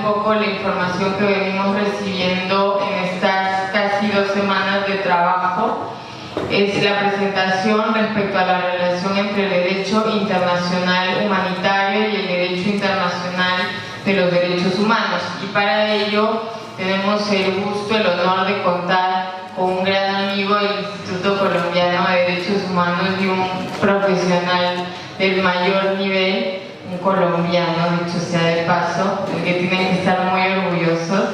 un poco la información que venimos recibiendo en estas casi 2 semanas de trabajo. Es la presentación respecto a la relación entre el derecho internacional humanitario y el derecho internacional de los derechos humanos. Y para ello tenemos el gusto, el honor de contar con un gran amigo del Instituto Colombiano de Derechos Humanos y un profesional del mayor nivel, un colombiano, dicho sea de paso, del que tienen que estar muy orgullosos,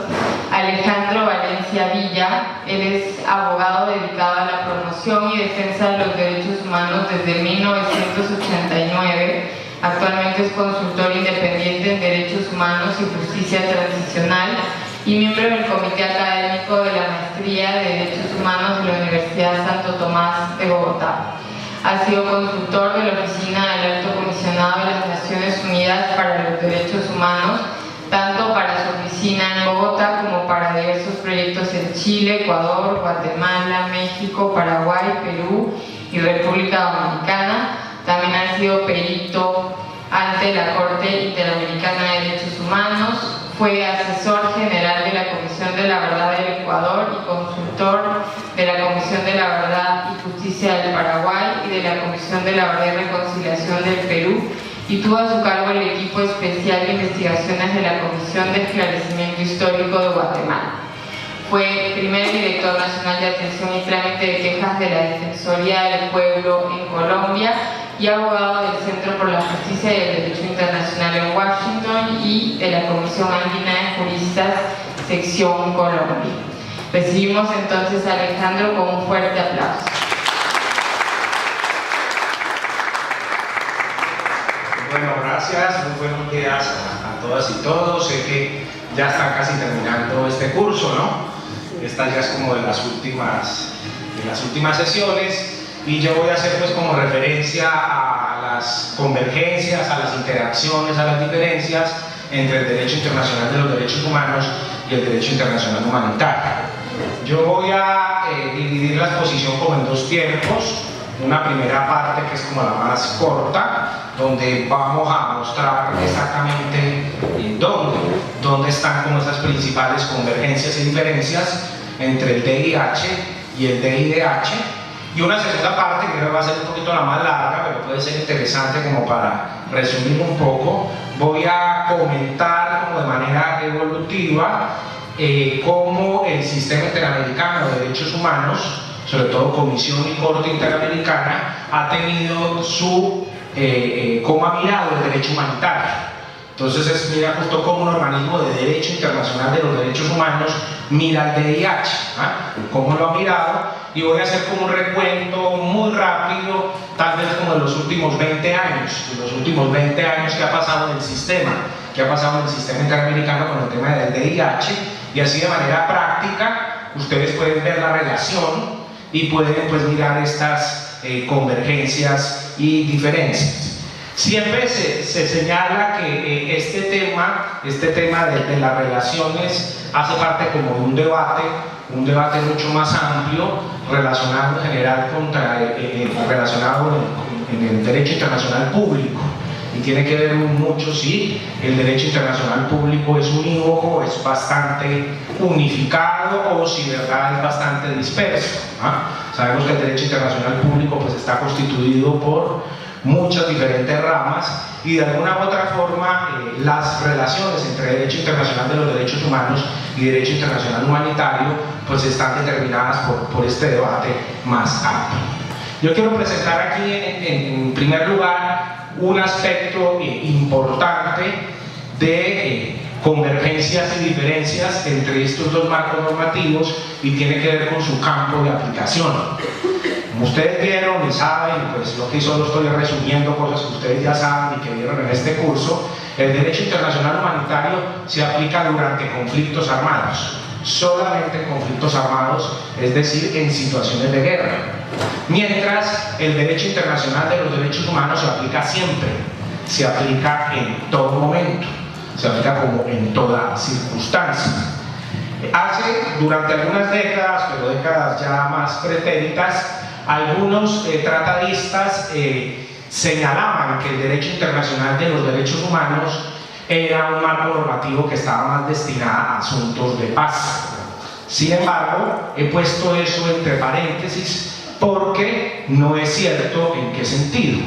Alejandro Valencia Villa. Él es abogado dedicado a la promoción y defensa de los derechos humanos desde 1989. Actualmente es consultor independiente en derechos humanos y justicia transicional y miembro del comité académico de la Maestría de Derechos Humanos de la Universidad Santo Tomás de Bogotá. Ha sido consultor de la Oficina del Alto Comisionado de las Naciones Unidas para los Derechos Humanos, tanto para su oficina en Bogotá como para diversos proyectos en Chile, Ecuador, Guatemala, México, Paraguay, Perú y República Dominicana. También ha sido perito ante la Corte Interamericana de Derechos Humanos, fue asesor general de la Comisión de la Verdad del Ecuador y consultor de la Comisión de la Verdad y Justicia del Paraguay y de la Comisión de la Verdad y Reconciliación del Perú, y tuvo a su cargo el equipo especial de investigaciones de la Comisión de Esclarecimiento Histórico de Guatemala. Fue primer director nacional de atención y trámite de quejas de la Defensoría del Pueblo en Colombia y abogado del Centro por la Justicia y el Derecho Internacional en Washington y de la Comisión Andina de Juristas, sección Colombia. Recibimos entonces a Alejandro con un fuerte aplauso. Bueno, gracias, muy buenos días a todas y todos. Sé que ya está casi terminando este curso, ¿no? Esta ya es como de las últimas sesiones, y yo voy a hacer pues como referencia a las convergencias, a las interacciones, a las diferencias entre el derecho internacional de los derechos humanos y el derecho internacional humanitario. Yo voy a dividir la exposición como en 2 tiempos. Una primera parte que es como la más corta, donde vamos a mostrar exactamente dónde están como esas principales convergencias y diferencias entre el DIH y el DIDH, y una segunda parte que creo que va a ser un poquito la más larga, pero puede ser interesante como para resumir un poco. Voy a comentar como de manera evolutiva cómo el sistema interamericano de derechos humanos, sobre todo Comisión y Corte Interamericana, ha tenido cómo ha mirado el derecho humanitario. Entonces mira justo como un organismo de derecho internacional de los derechos humanos mira el DIH, cómo lo ha mirado, y voy a hacer como un recuento muy rápido, tal vez como de los últimos 20 años, que ha pasado en el sistema, interamericano con el tema del DIH, y así de manera práctica ustedes pueden ver la relación y pueden pues mirar estas convergencias y diferencias. Siempre se señala que este tema de las relaciones hace parte como de un debate mucho más amplio relacionado en general relacionado en el derecho internacional público, y tiene que ver mucho si el derecho internacional público es unívoco, es bastante unificado, o si verdad es bastante disperso. Sabemos que el derecho internacional público pues está constituido por muchas diferentes ramas, y de alguna u otra forma las relaciones entre derecho internacional de los derechos humanos y derecho internacional humanitario pues están determinadas por este debate más amplio. Yo quiero presentar aquí en primer lugar un aspecto importante de convergencias y diferencias entre estos 2 marcos normativos, y tiene que ver con su campo de aplicación. Como ustedes vieron y saben, pues lo que solo estoy resumiendo cosas que ustedes ya saben y que vieron en este curso, el derecho internacional humanitario se aplica durante conflictos armados, solamente en conflictos armados, es decir, en situaciones de guerra. Mientras el derecho internacional de los derechos humanos se aplica siempre, se aplica en todo momento, se aplica como en toda circunstancia. Durante algunas décadas, pero décadas ya más pretéritas, algunos tratadistas señalaban que el derecho internacional de los derechos humanos era un marco normativo que estaba más destinado a asuntos de paz. Sin embargo, he puesto eso entre paréntesis porque no es cierto en qué sentido.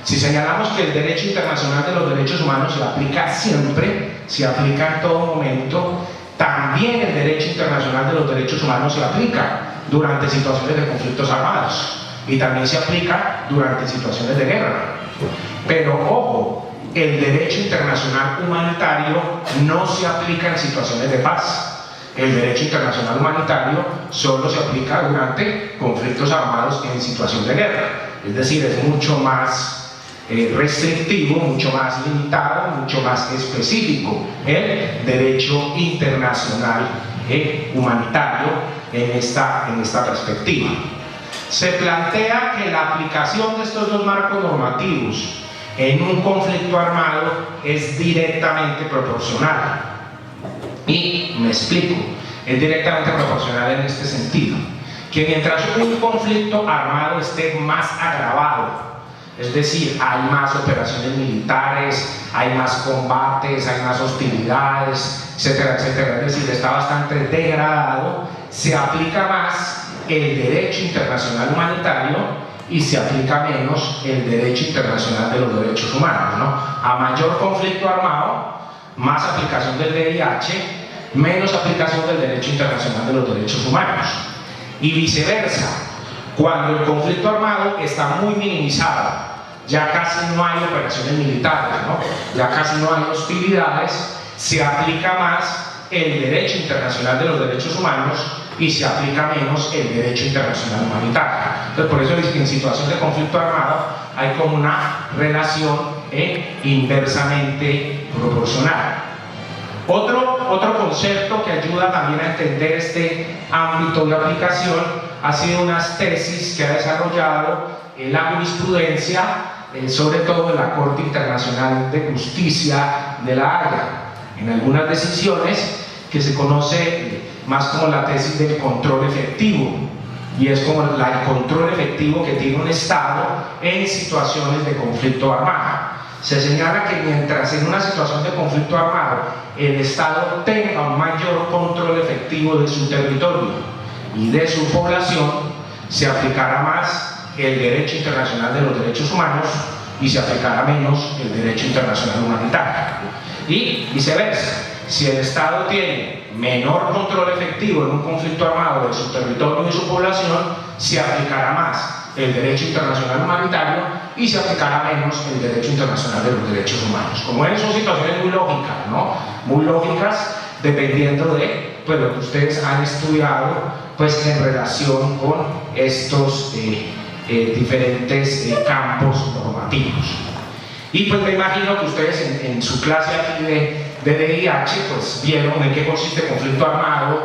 Si señalamos que el derecho internacional de los derechos humanos se aplica siempre, se aplica en todo momento, también el derecho internacional de los derechos humanos se aplica durante situaciones de conflictos armados y también se aplica durante situaciones de guerra. Pero ojo, el derecho internacional humanitario no se aplica en situaciones de paz. El derecho internacional humanitario solo se aplica durante conflictos armados en situación de guerra. Es decir, es mucho más restrictivo, mucho más limitado, mucho más específico el derecho internacional humanitario en esta perspectiva. Se plantea que la aplicación de estos dos marcos normativos en un conflicto armado es directamente proporcional. Y me explico, es directamente proporcional en este sentido, que mientras un conflicto armado esté más agravado, es decir, hay más operaciones militares, hay más combates, hay más hostilidades, etcétera, etcétera, es decir, está bastante degradado, se aplica más el derecho internacional humanitario y se aplica menos el derecho internacional de los derechos humanos, ¿no? A mayor conflicto armado, más aplicación del VIH, menos aplicación del derecho internacional de los derechos humanos. Y viceversa, cuando el conflicto armado está muy minimizado, ya casi no hay operaciones militares, ¿no? Ya casi no hay hostilidades, se aplica más el derecho internacional de los derechos humanos y se aplica menos el derecho internacional humanitario. Entonces, por eso es que en situación de conflicto armado hay como una relación inversamente proporcional. Otro concepto que ayuda también a entender este ámbito de aplicación ha sido unas tesis que ha desarrollado la jurisprudencia, sobre todo en la Corte Internacional de Justicia de La Haya, en algunas decisiones que se conoce más como la tesis del control efectivo, y es como el control efectivo que tiene un Estado en situaciones de conflicto armado. Se señala que mientras en una situación de conflicto armado el Estado tenga un mayor control efectivo de su territorio y de su población, se aplicará más el derecho internacional de los derechos humanos y se aplicará menos el derecho internacional humanitario. Y viceversa, si el Estado tiene menor control efectivo en un conflicto armado de su territorio y su población, se aplicará más el derecho internacional humanitario y se aplicará menos el derecho internacional de los derechos humanos. Como ven, son situaciones muy lógicas, ¿no? Muy lógicas, dependiendo de lo que ustedes han estudiado en relación con estos diferentes campos normativos. Y pues me imagino que ustedes en su clase aquí de VIH vieron en qué consiste conflicto armado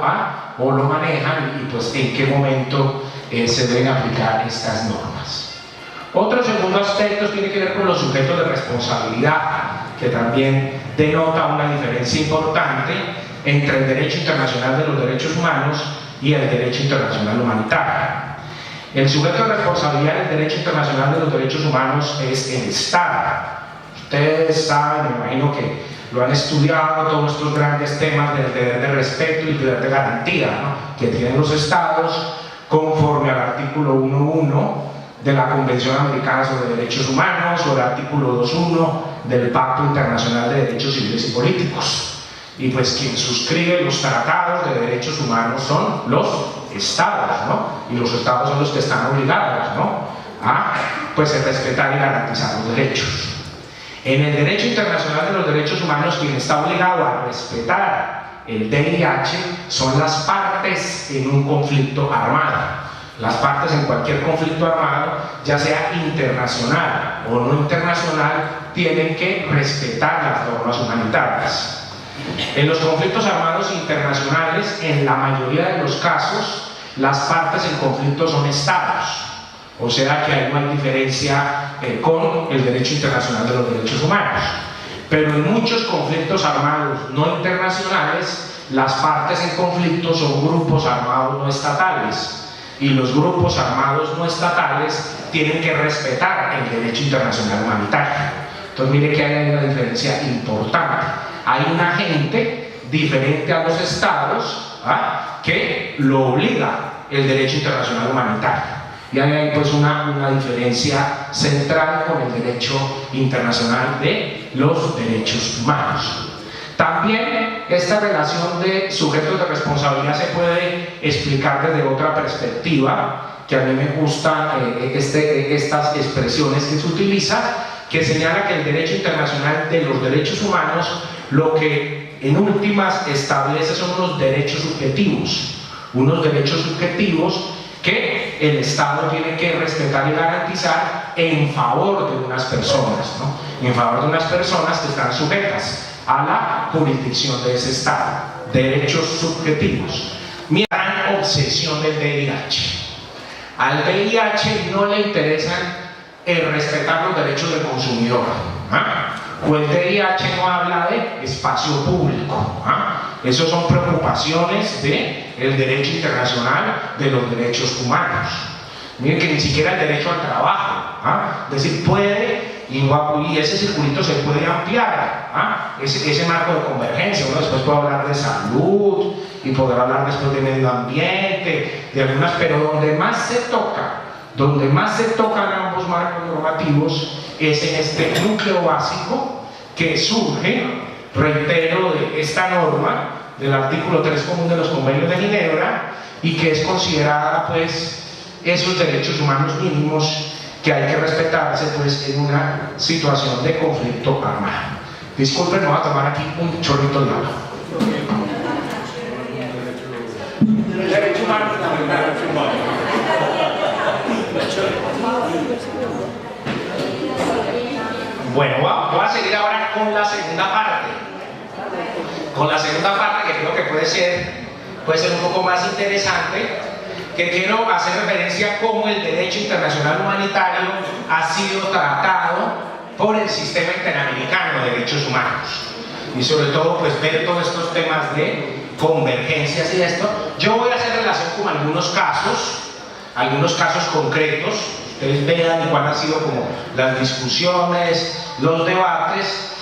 o lo manejan y pues en qué momento se deben aplicar estas normas. Otro segundo aspecto tiene que ver con los sujetos de responsabilidad, que también denota una diferencia importante entre el derecho internacional de los derechos humanos y el derecho internacional humanitario. El sujeto de responsabilidad del derecho internacional de los derechos humanos es el Estado. Ustedes saben, me imagino que lo han estudiado, todos estos grandes temas del deber de respeto y el deber de garantía, ¿no?, que tienen los Estados conforme al artículo 1.1 de la Convención Americana sobre Derechos Humanos o el artículo 2.1 del Pacto Internacional de Derechos Civiles y Políticos. Y pues quien suscribe los tratados de derechos humanos son los Estados, ¿no? Y los Estados son los que están obligados, ¿no?, a respetar y garantizar los derechos. En el derecho internacional de los derechos humanos, quien está obligado a respetar el VIH son las partes en un conflicto armado. Las partes en cualquier conflicto armado, ya sea internacional o no internacional, tienen que respetar las normas humanitarias. En los conflictos armados internacionales, en la mayoría de los casos, las partes en conflicto son estados. O sea que ahí no hay diferencia con el derecho internacional de los derechos humanos. Pero en muchos conflictos armados no internacionales, las partes en conflicto son grupos armados no estatales. Y los grupos armados no estatales tienen que respetar el derecho internacional humanitario. Entonces mire que hay una diferencia importante. hay un agente diferente a los estados que lo obliga el derecho internacional humanitario. Y hay pues una diferencia central con el derecho internacional de los derechos humanos. También esta relación de sujetos de responsabilidad se puede explicar desde otra perspectiva, que a mí me gustan estas expresiones que se utilizan, que señala que el derecho internacional de los derechos humanos lo que en últimas establece son unos derechos subjetivos que el Estado tiene que respetar y garantizar en favor de unas personas, ¿no? En favor de unas personas que están sujetas a la jurisdicción de ese Estado. Derechos subjetivos. Mi gran obsesión del VIH. Al VIH no le interesan respetar los derechos del consumidor. O el VIH no habla de espacio público. Esas son preocupaciones del derecho internacional de los derechos humanos. Miren que ni siquiera el derecho al trabajo. Es decir, puede, y ese circulito se puede ampliar. Ese marco de convergencia. Uno después puede hablar de salud y podrá hablar después de medio ambiente, de algunas, pero donde más se tocan ambos marcos normativos es en este núcleo básico que surge, reitero, de esta norma del artículo 3 común de los convenios de Ginebra, y que es considerada pues esos derechos humanos mínimos que hay que respetarse pues en una situación de conflicto armado. Disculpen, me voy a tomar aquí un chorrito de agua. Derecho humano fundamental. Bueno, voy a seguir ahora con la segunda parte. Que creo que puede ser un poco más interesante, que quiero hacer referencia a cómo el derecho internacional humanitario ha sido tratado por el sistema interamericano de derechos humanos. Y sobre todo, pues ver todos estos temas de convergencias y esto. Yo voy a hacer relación con algunos casos concretos. Ustedes vean cuáles han sido como las discusiones, los debates,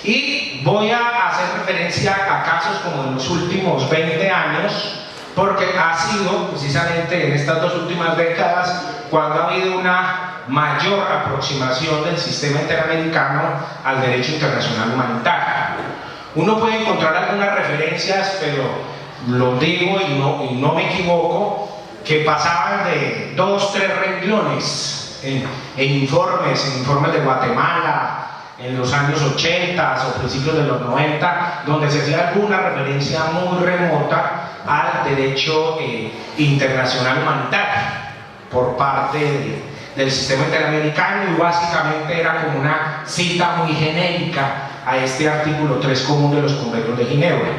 y voy a hacer referencia a casos como en los últimos 20 años, porque ha sido precisamente en estas 2 últimas décadas cuando ha habido una mayor aproximación del sistema interamericano al derecho internacional humanitario. Uno puede encontrar algunas referencias, pero lo digo y no me equivoco, que pasaban de 2, 3 renglones en informes de Guatemala en los años 80 o principios de los 90, donde se hacía alguna referencia muy remota al derecho internacional humanitario por parte del sistema interamericano, y básicamente era como una cita muy genérica a este artículo 3 común de los convenios de Ginebra.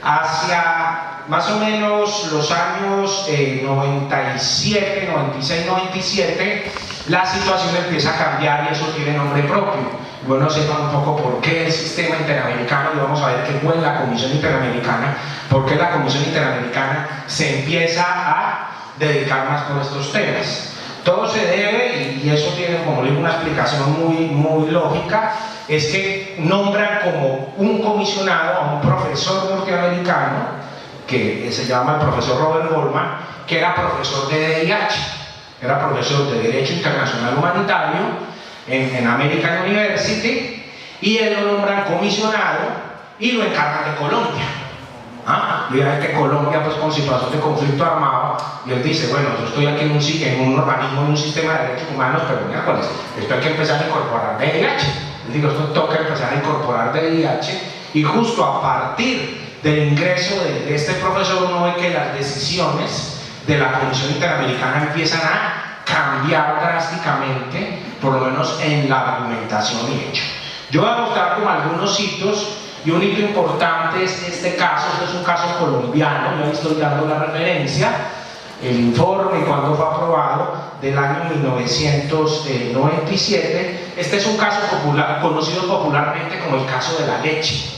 Hacia más o menos los años 97, 96, 97, la situación empieza a cambiar y eso tiene nombre propio. Bueno, sepan un poco por qué el sistema interamericano, y vamos a ver qué fue la Comisión Interamericana, por qué la Comisión Interamericana se empieza a dedicar más por estos temas. Todo se debe, y eso tiene, como digo, una explicación muy lógica, es que nombran como un comisionado a un profesor norteamericano, que se llama el profesor Robert Goldman, que era profesor de DIH, era profesor de Derecho Internacional Humanitario en American University, y él lo nombran comisionado y lo encargan de Colombia. Y era que Colombia, pues con situación de conflicto armado, y él dice, bueno, yo estoy aquí en un organismo, en un sistema de derechos humanos, pero mira, pues esto hay que empezar a incorporar DIH. Les digo, esto toca empezar a incorporar DIH, y justo a partir del ingreso de este profesor uno ve que las decisiones de la Comisión Interamericana empiezan a cambiar drásticamente, por lo menos en la argumentación y hecho. Yo voy a mostrar como algunos hitos, y un hito importante es este caso. Este es un caso colombiano, yo estoy dando la referencia, el informe cuando fue aprobado del año 1997. Este es un caso conocido popularmente como el caso de la leche,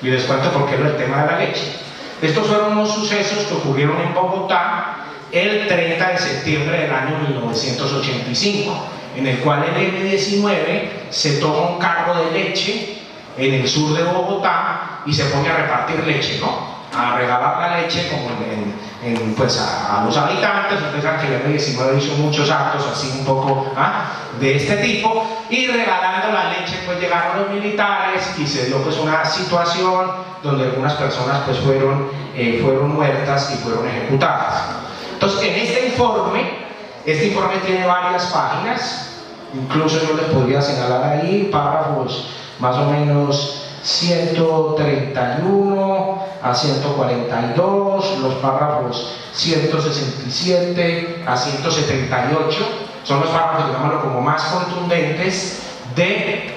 y les cuento por qué es el tema de la leche. Estos fueron unos sucesos que ocurrieron en Bogotá el 30 de septiembre del año 1985, en el cual el M-19 se toma un carro de leche en el sur de Bogotá y se pone a repartir leche, ¿no? A regalar la leche como pues a los habitantes. Ustedes saben que el M-19 hizo muchos actos así un poco de este tipo, y regalando la leche pues llegaron los militares y se dio pues una situación donde algunas personas pues fueron muertas y fueron ejecutadas. Entonces en este informe tiene varias páginas, incluso yo les podría señalar ahí párrafos más o menos 131 a 142, los párrafos 167 a 178 son los párrafos, digámoslo, como más contundentes del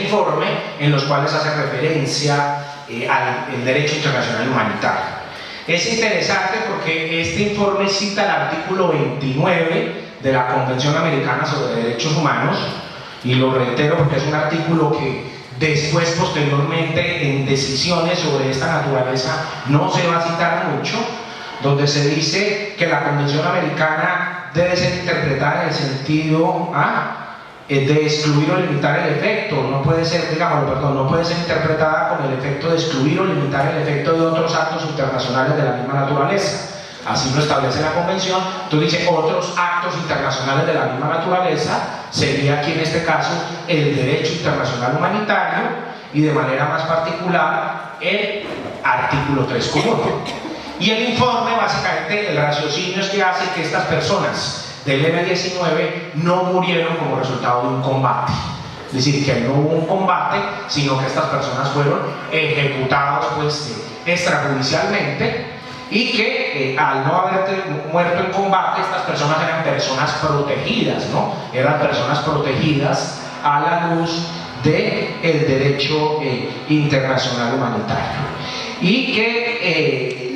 informe, en los cuales hace referencia al derecho internacional humanitario. Es interesante porque este informe cita el artículo 29 de la Convención Americana sobre Derechos Humanos, y lo reitero porque es un artículo que después, posteriormente, en decisiones sobre esta naturaleza no se va a citar mucho, donde se dice que la Convención Americana debe ser interpretada en el sentido de excluir o limitar el efecto. No puede ser, no puede ser interpretada con el efecto de excluir o limitar el efecto de otros actos internacionales de la misma naturaleza. Así lo establece la Convención. Entonces dice otros actos internacionales de la misma naturaleza, sería aquí en este caso el derecho internacional humanitario, y de manera más particular el artículo 3 común. Y el informe, básicamente, el raciocinio es que hace que estas personas del M-19 no murieron como resultado de un combate. Es decir, que no hubo un combate, sino que estas personas fueron ejecutadas pues extrajudicialmente, y que al no haber muerto en combate, estas personas eran personas protegidas, ¿no? Eran personas protegidas a la luz del derecho internacional humanitario. Y que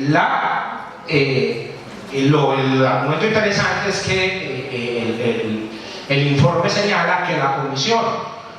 el argumento interesante es que el informe señala que la Comisión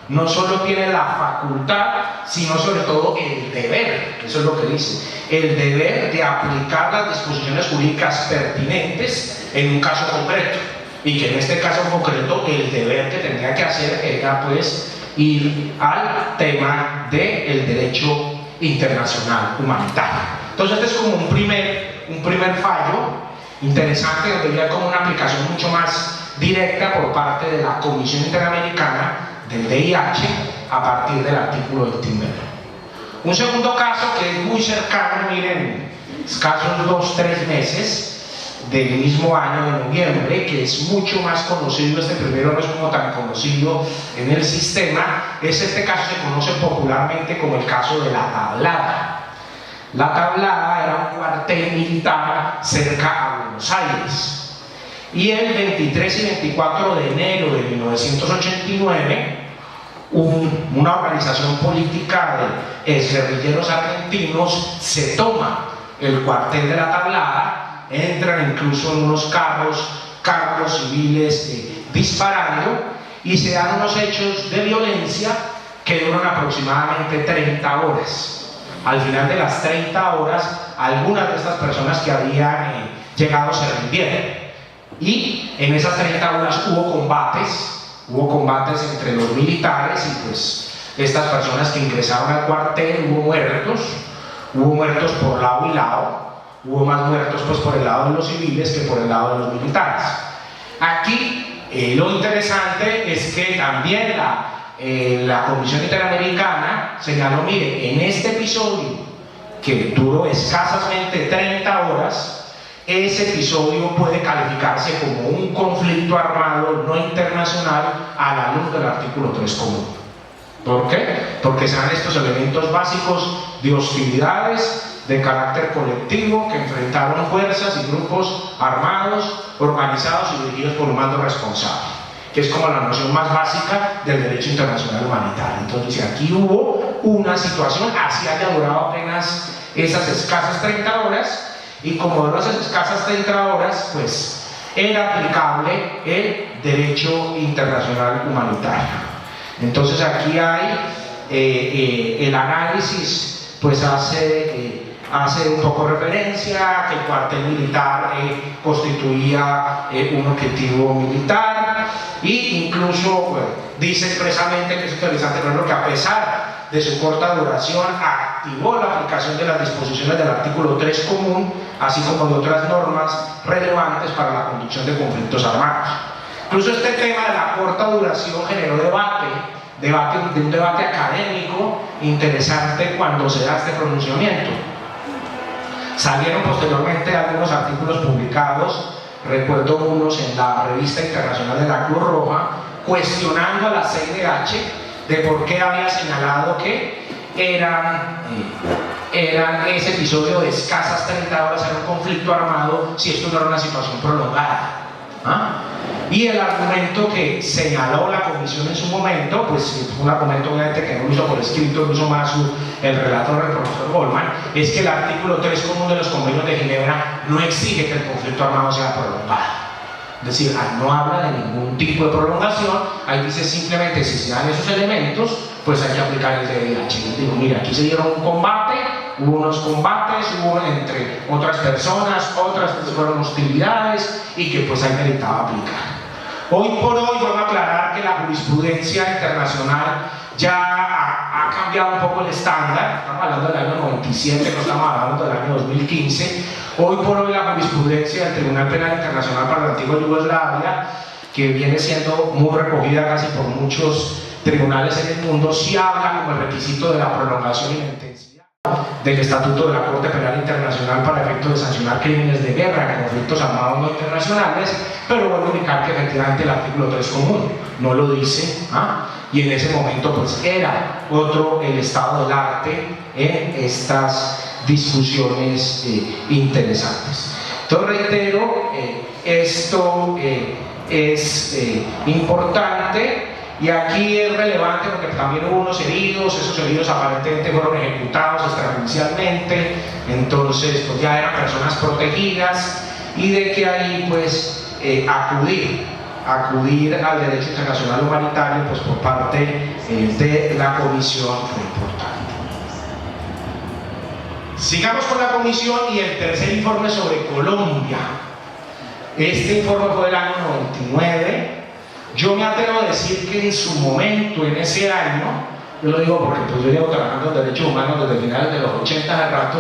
no solo tiene la facultad, sino sobre todo el deber, eso es lo que dice, el deber de aplicar las disposiciones jurídicas pertinentes en un caso concreto, y que en este caso concreto el deber que tenía que hacer era pues ir al tema del derecho internacional humanitario. Entonces este es como un primer fallo interesante, donde había como una aplicación mucho más directa por parte de la Comisión Interamericana del VIH a partir del artículo 29. Un segundo caso que es muy cercano, miren, escasos 2-3 meses del mismo año de noviembre, que es mucho más conocido. Este primero no es como tan conocido en el sistema. Este caso se conoce popularmente como el caso de La Tablada. La Tablada era un cuartel militar cerca a Buenos Aires. Y el 23 y 24 de enero de 1989, una organización política de exguerrilleros argentinos se toma el cuartel de La Tablada, entran incluso en unos carros civiles disparando, y se dan unos hechos de violencia que duran aproximadamente 30 horas. Al final de las 30 horas, algunas de estas personas que habían llegado se rindieron. Y en esas 30 horas hubo combates entre los militares y pues estas personas que ingresaron al cuartel. Hubo muertos por lado y lado, hubo más muertos pues por el lado de los civiles que por el lado de los militares. Aquí lo interesante es que también la Comisión Interamericana señaló, mire, en este episodio que duró escasamente 30 horas, ese episodio puede calificarse como un conflicto armado no internacional a la luz del artículo 3 común. ¿Por qué? Porque serán estos elementos básicos de hostilidades de carácter colectivo que enfrentaron fuerzas y grupos armados, organizados y dirigidos por un mando responsable, que es como la noción más básica del derecho internacional humanitario. Entonces, aquí hubo una situación, así haya durado apenas esas escasas 30 horas, y como duró esas escasas 30 horas, pues era aplicable el derecho internacional humanitario. Entonces aquí hay el análisis, pues hace hace un poco referencia a que el cuartel militar constituía un objetivo militar e incluso dice expresamente que es interesante verlo que a pesar de su corta duración activó la aplicación de las disposiciones del artículo 3 común, así como de otras normas relevantes para la conducción de conflictos armados. Incluso este tema de la corta duración generó un debate académico interesante cuando se da este pronunciamiento. Salieron posteriormente algunos artículos publicados, recuerdo unos en la Revista Internacional de la Cruz Roja, cuestionando a la CNH de por qué había señalado que eran ese episodio de escasas 30 horas en un conflicto armado si esto no era una situación prolongada. Y el argumento que señaló la comisión en su momento, pues fue un argumento obviamente que no lo hizo por escrito, lo hizo más el relator, el profesor Goldman, es que el artículo 3 común de los convenios de Ginebra no exige que el conflicto armado sea prolongado. Es decir, no habla de ningún tipo de prolongación, ahí dice simplemente si se dan esos elementos, pues hay que aplicar el DDH. Digo, mira, aquí se dieron un combate, hubo unos combates, hubo entre otras personas, otras que fueron hostilidades y que pues ahí meritaba aplicar. Hoy por hoy vamos a aclarar que la jurisprudencia internacional ya ha cambiado un poco el estándar, estamos hablando del año 97, no estamos hablando del año 2015. Hoy por hoy la jurisprudencia del Tribunal Penal Internacional para la antigua Yugoslavia, que viene siendo muy recogida casi por muchos tribunales en el mundo, sí habla como el requisito de la prolongación y la intensidad del Estatuto de la Corte Penal Internacional para efectos de sancionar crímenes de guerra en conflictos armados no internacionales, pero vuelvo a indicar que efectivamente el artículo 3 común no lo dice, y en ese momento pues era otro el estado del arte en estas discusiones interesantes. Entonces reitero, esto es importante. Y aquí es relevante porque también hubo unos heridos, esos heridos aparentemente fueron ejecutados extrajudicialmente, entonces pues ya eran personas protegidas, y de que ahí pues acudir al derecho internacional humanitario pues por parte de la comisión fue importante. Sigamos con la comisión y el tercer informe sobre Colombia. Este informe fue del año 99. Yo me atrevo a decir que en su momento, en ese año, yo lo digo porque pues yo llevo trabajando en derechos humanos desde finales de los 80 de rato,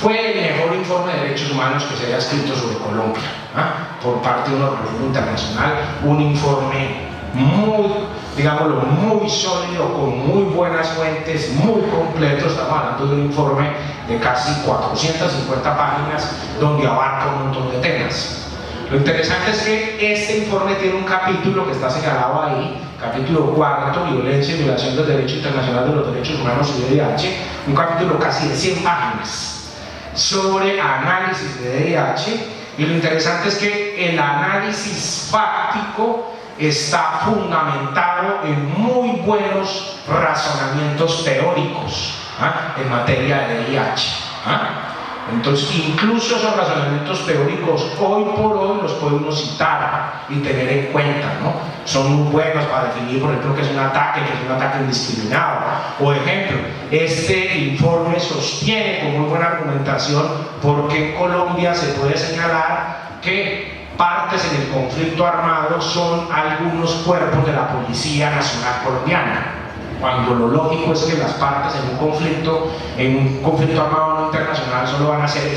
fue el mejor informe de derechos humanos que se haya escrito sobre Colombia, por parte de un organismo internacional, un informe muy, digámoslo, muy sólido, con muy buenas fuentes, muy completo. Estamos hablando de un informe de casi 450 páginas donde abarca un montón de temas. Lo interesante es que este informe tiene un capítulo que está señalado ahí, capítulo 4, violencia y violación del derecho internacional de los derechos humanos y DDH, un capítulo casi de 100 páginas sobre análisis de DDH, y lo interesante es que el análisis fáctico está fundamentado en muy buenos razonamientos teóricos en materia de DDH. Entonces, incluso esos razonamientos teóricos hoy por hoy los podemos citar y tener en cuenta, ¿no? Son muy buenos para definir, por ejemplo, que es un ataque indiscriminado. Por ejemplo, este informe sostiene con muy buena argumentación por qué en Colombia se puede señalar que partes en el conflicto armado son algunos cuerpos de la Policía Nacional Colombiana, cuando lo lógico es que las partes en un conflicto armado no internacional solo van a ser,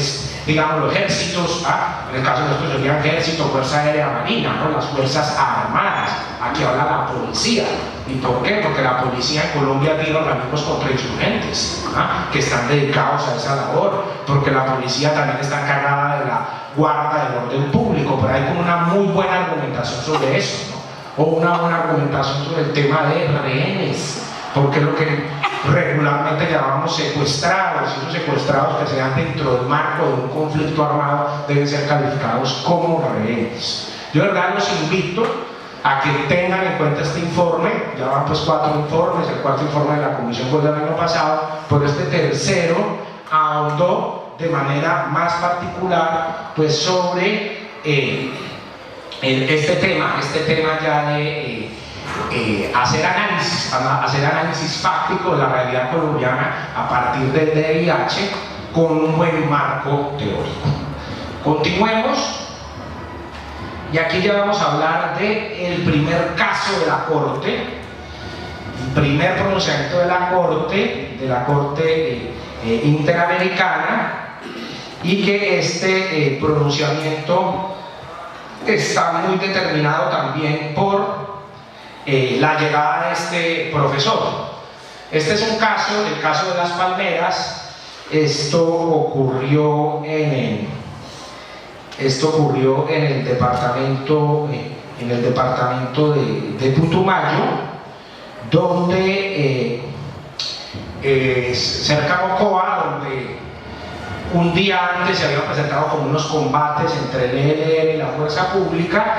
digamos, los ejércitos, en el caso de nosotros serían ejército, fuerza aérea, marina, ¿no? Las fuerzas armadas. Aquí habla la policía. ¿Y por qué? Porque la policía en Colombia tiene organismos contrainsurgentes que están dedicados a esa labor, porque la policía también está encargada de la guarda del orden público, pero hay como una muy buena argumentación sobre eso, ¿no? O una buena argumentación sobre el tema de rehenes, porque lo que regularmente llamamos secuestrados, y esos secuestrados que se dan dentro del marco de un conflicto armado deben ser calificados como rehenes. Yo de verdad los invito a que tengan en cuenta este informe. Ya van pues 4 informes, el cuarto informe de la comisión fue del año pasado, pero este tercero ahondó de manera más particular pues sobre este tema ya de hacer análisis fáctico de la realidad colombiana a partir del DDH, con un buen marco teórico. Continuemos, y aquí ya vamos a hablar del primer caso de la Corte, el primer pronunciamiento de la Corte Interamericana, y que este pronunciamiento está muy determinado también por la llegada de este profesor. Este es un caso, el caso de Las Palmeras. Esto ocurrió en el departamento de Putumayo, donde cerca de Mocoa, donde un día antes se habían presentado como unos combates entre el ELN y la fuerza pública,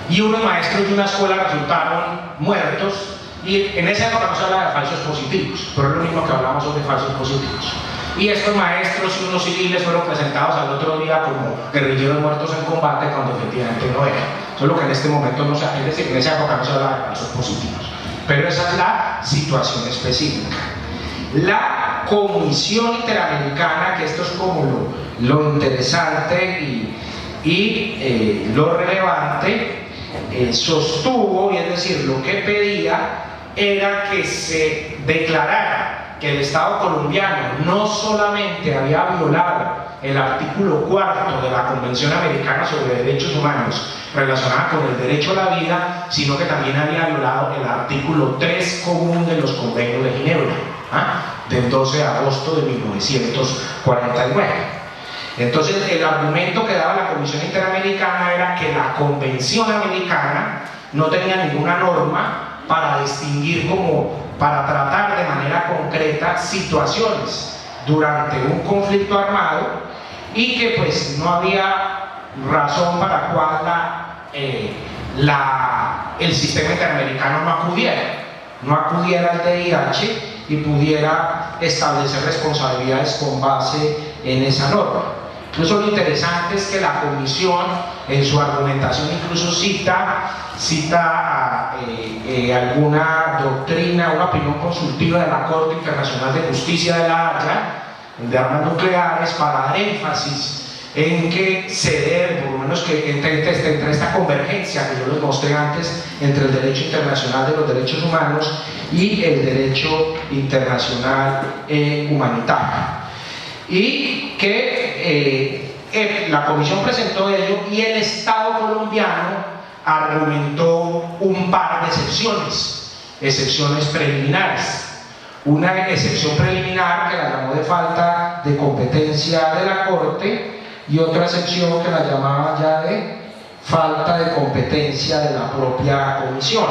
y unos maestros de una escuela resultaron muertos. Y en esa época no se habla de falsos positivos, pero es lo mismo que hablamos sobre falsos positivos. Y estos maestros y unos civiles fueron presentados al otro día como guerrilleros muertos en combate, cuando efectivamente no eran. Solo que en este momento no se, es decir, en esa época no se habla de falsos positivos. Pero esa es la situación específica. La Comisión Interamericana, que esto es como lo interesante y lo relevante, sostuvo, y es decir, lo que pedía era que se declarara que el Estado colombiano no solamente había violado el artículo 4 de la Convención Americana sobre Derechos Humanos relacionada con el derecho a la vida, sino que también había violado el artículo 3 común de los Convenios de Ginebra, del 12 de agosto de 1949. Entonces, el argumento que daba la Comisión Interamericana era que la Convención Americana no tenía ninguna norma para distinguir, para tratar de manera concreta situaciones durante un conflicto armado, y que pues no había razón para cual el sistema interamericano no acudiera al DIH y pudiera establecer responsabilidades con base en esa norma. Incluso lo interesante es que la Comisión en su argumentación incluso cita alguna doctrina, una opinión consultiva de la Corte Internacional de Justicia de la Haya de armas nucleares, para dar énfasis en que se debe, por lo menos que entre esta convergencia que yo les mostré antes entre el derecho internacional de los derechos humanos y el derecho internacional humanitario. Y que la Comisión presentó ello, y el Estado colombiano argumentó un par de excepciones preliminares. Una excepción preliminar que la llamó de falta de competencia de la Corte, y otra excepción que la llamaba ya de falta de competencia de la propia Comisión.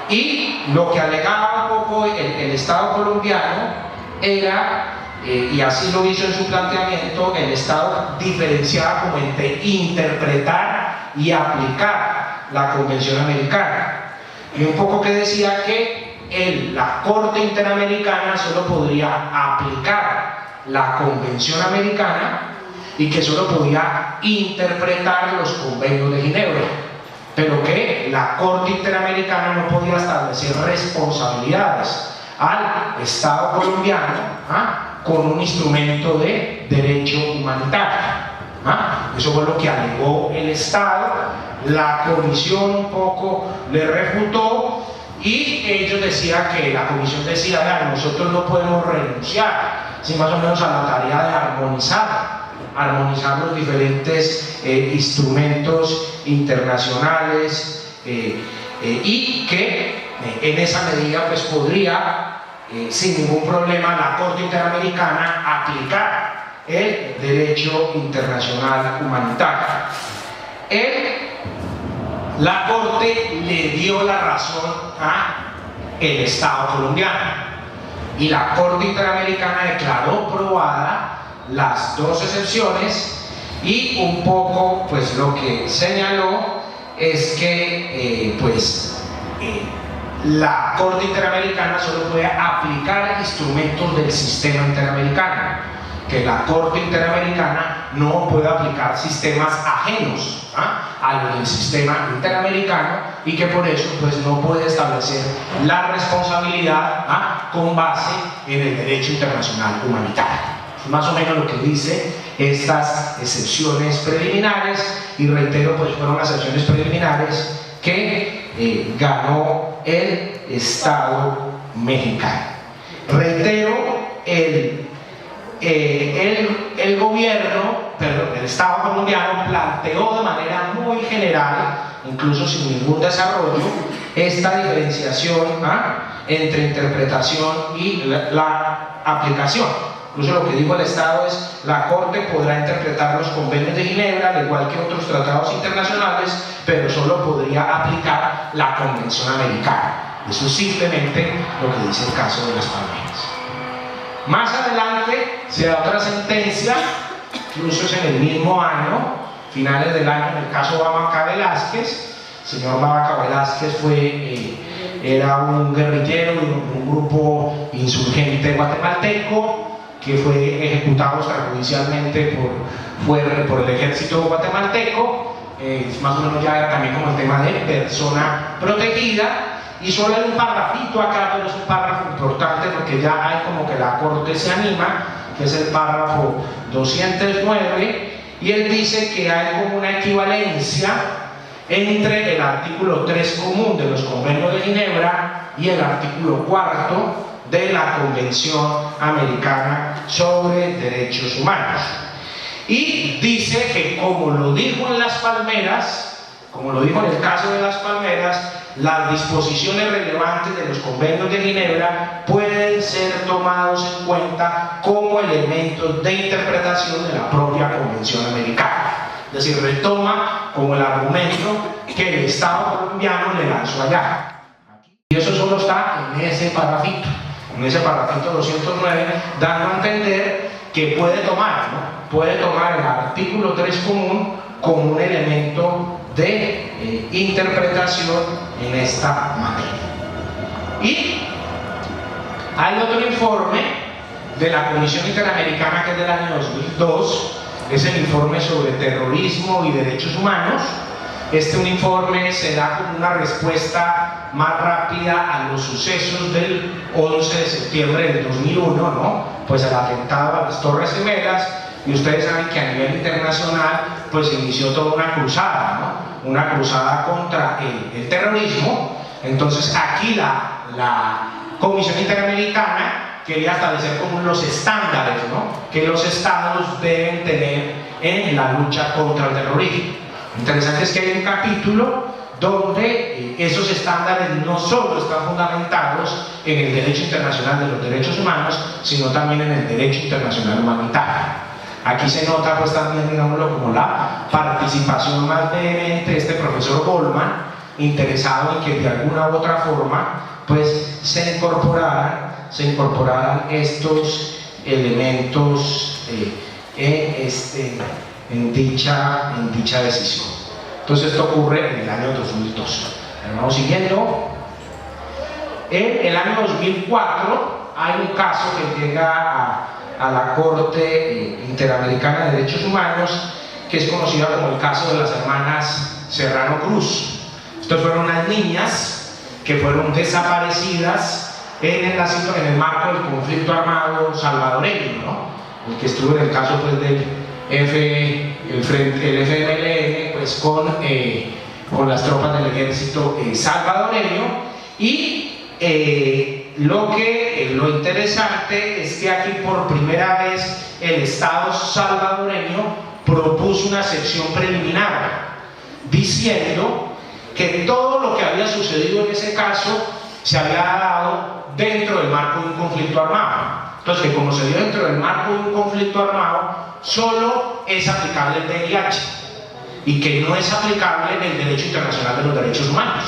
Y lo que alegaba un poco el Estado colombiano era, y así lo hizo en su planteamiento, el Estado diferenciaba como entre interpretar y aplicar la Convención Americana, y un poco que decía que la Corte Interamericana solo podría aplicar la Convención Americana y que solo podía interpretar los convenios de Ginebra, pero que la Corte Interamericana no podía establecer responsabilidades al Estado colombiano con un instrumento de derecho humanitario. Eso fue lo que alegó el Estado. La Comisión un poco le refutó, y ellos decían que la Comisión decía: nosotros no podemos renunciar, sino más o menos a la tarea de armonizar los diferentes instrumentos internacionales, y que en esa medida pues podría sin ningún problema la Corte Interamericana aplicar el derecho internacional humanitario. La Corte le dio la razón al Estado colombiano, y la Corte Interamericana declaró probada las dos excepciones, y un poco pues lo que señaló es que la Corte Interamericana solo puede aplicar instrumentos del sistema interamericano, que la Corte Interamericana no puede aplicar sistemas ajenos a lo del sistema interamericano, y que por eso pues no puede establecer la responsabilidad con base en el derecho internacional humanitario. más o menos lo que dice estas excepciones preliminares, y reitero, pues fueron las excepciones preliminares que ganó el Estado mexicano. Reitero, el Estado colombiano planteó de manera muy general, incluso sin ningún desarrollo, esta diferenciación entre interpretación y la aplicación. Incluso lo que dijo el Estado es: la Corte podrá interpretar los convenios de Ginebra al igual que otros tratados internacionales, pero solo podría aplicar la Convención Americana. Eso es simplemente lo que dice el caso de las Palmeras. Más adelante se da otra sentencia, incluso es en el mismo año, finales del año, en el caso Babaca Velázquez. El señor Babaca Velázquez era un guerrillero de un grupo insurgente guatemalteco que fue ejecutado extrajudicialmente por el ejército guatemalteco. Más o menos ya era también como el tema de persona protegida. Y solo hay un parrafito acá, pero es un párrafo importante porque ya hay como que la Corte se anima, que es el párrafo 209, y él dice que hay como una equivalencia entre el artículo 3 común de los convenios de Ginebra y el artículo 4 de la Convención Americana sobre Derechos Humanos. Y dice que, como lo dijo en Las Palmeras, como lo dijo en el caso de Las Palmeras, las disposiciones relevantes de los convenios de Ginebra pueden ser tomados en cuenta como elementos de interpretación de la propia Convención Americana. Es decir, retoma como el argumento que el Estado colombiano le lanzó allá. Y eso solo está en ese parrafito 209, dando a entender que puede tomar el artículo 3 común como un elemento de interpretación en esta materia. Y hay otro informe de la Comisión Interamericana, que es del año 2002, es el informe sobre terrorismo y derechos humanos. Este un informe se da como una respuesta más rápida a los sucesos del 11 de septiembre del 2001, pues el atentado a las Torres Gemelas. Y ustedes saben que a nivel internacional pues se inició toda una cruzada, una cruzada contra el terrorismo. Entonces aquí la Comisión Interamericana quería establecer como los estándares que los estados deben tener en la lucha contra el terrorismo. Interesante es que hay un capítulo donde esos estándares no solo están fundamentados en el derecho internacional de los derechos humanos, sino también en el derecho internacional humanitario. Aquí se nota pues también, digámoslo, como la participación más vehemente de este profesor Goldman, interesado en que de alguna u otra forma pues se incorporaran estos elementos en dicha decisión. Entonces esto ocurre en el año 2002. Vamos siguiendo. En el año 2004 hay un caso que llega a la Corte Interamericana de Derechos Humanos, que es conocida como el caso de las hermanas Serrano Cruz. Estas fueron unas niñas que fueron desaparecidas en el marco del conflicto armado salvadoreño, el que estuvo en el caso pues, del el FMLN pues, con las tropas del ejército salvadoreño. Y lo interesante es que aquí por primera vez el Estado salvadoreño propuso una sección preliminar diciendo que todo lo que había sucedido en ese caso se había dado dentro del marco de un conflicto armado. Entonces, que como se dio dentro del marco de un conflicto armado, solo es aplicable el DIH y que no es aplicable el derecho internacional de los derechos humanos.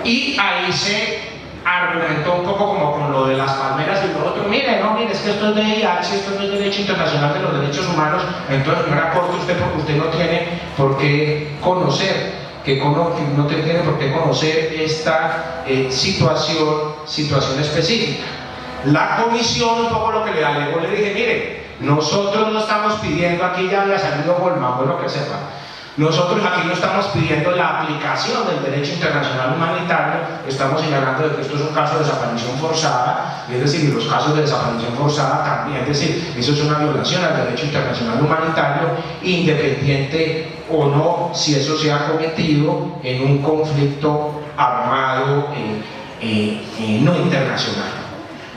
Y ahí se argumentó un poco como con lo de Las Palmeras y lo otro. Mire, es que esto es DIH, esto no es derecho internacional de los derechos humanos. Entonces, señora Corte, porque usted no tiene por qué conocer esta situación específica. La comisión, un poco lo que le alegó, le dije, mire, nosotros no estamos pidiendo, aquí ya le ha salido Goldman, bueno que sepa, Nosotros aquí no estamos pidiendo la aplicación del derecho internacional humanitario, estamos señalando de que esto es un caso de desaparición forzada, y es decir, los casos de desaparición forzada también, es decir, eso es una violación al derecho internacional humanitario, independiente o no si eso se ha cometido en un conflicto armado no internacional.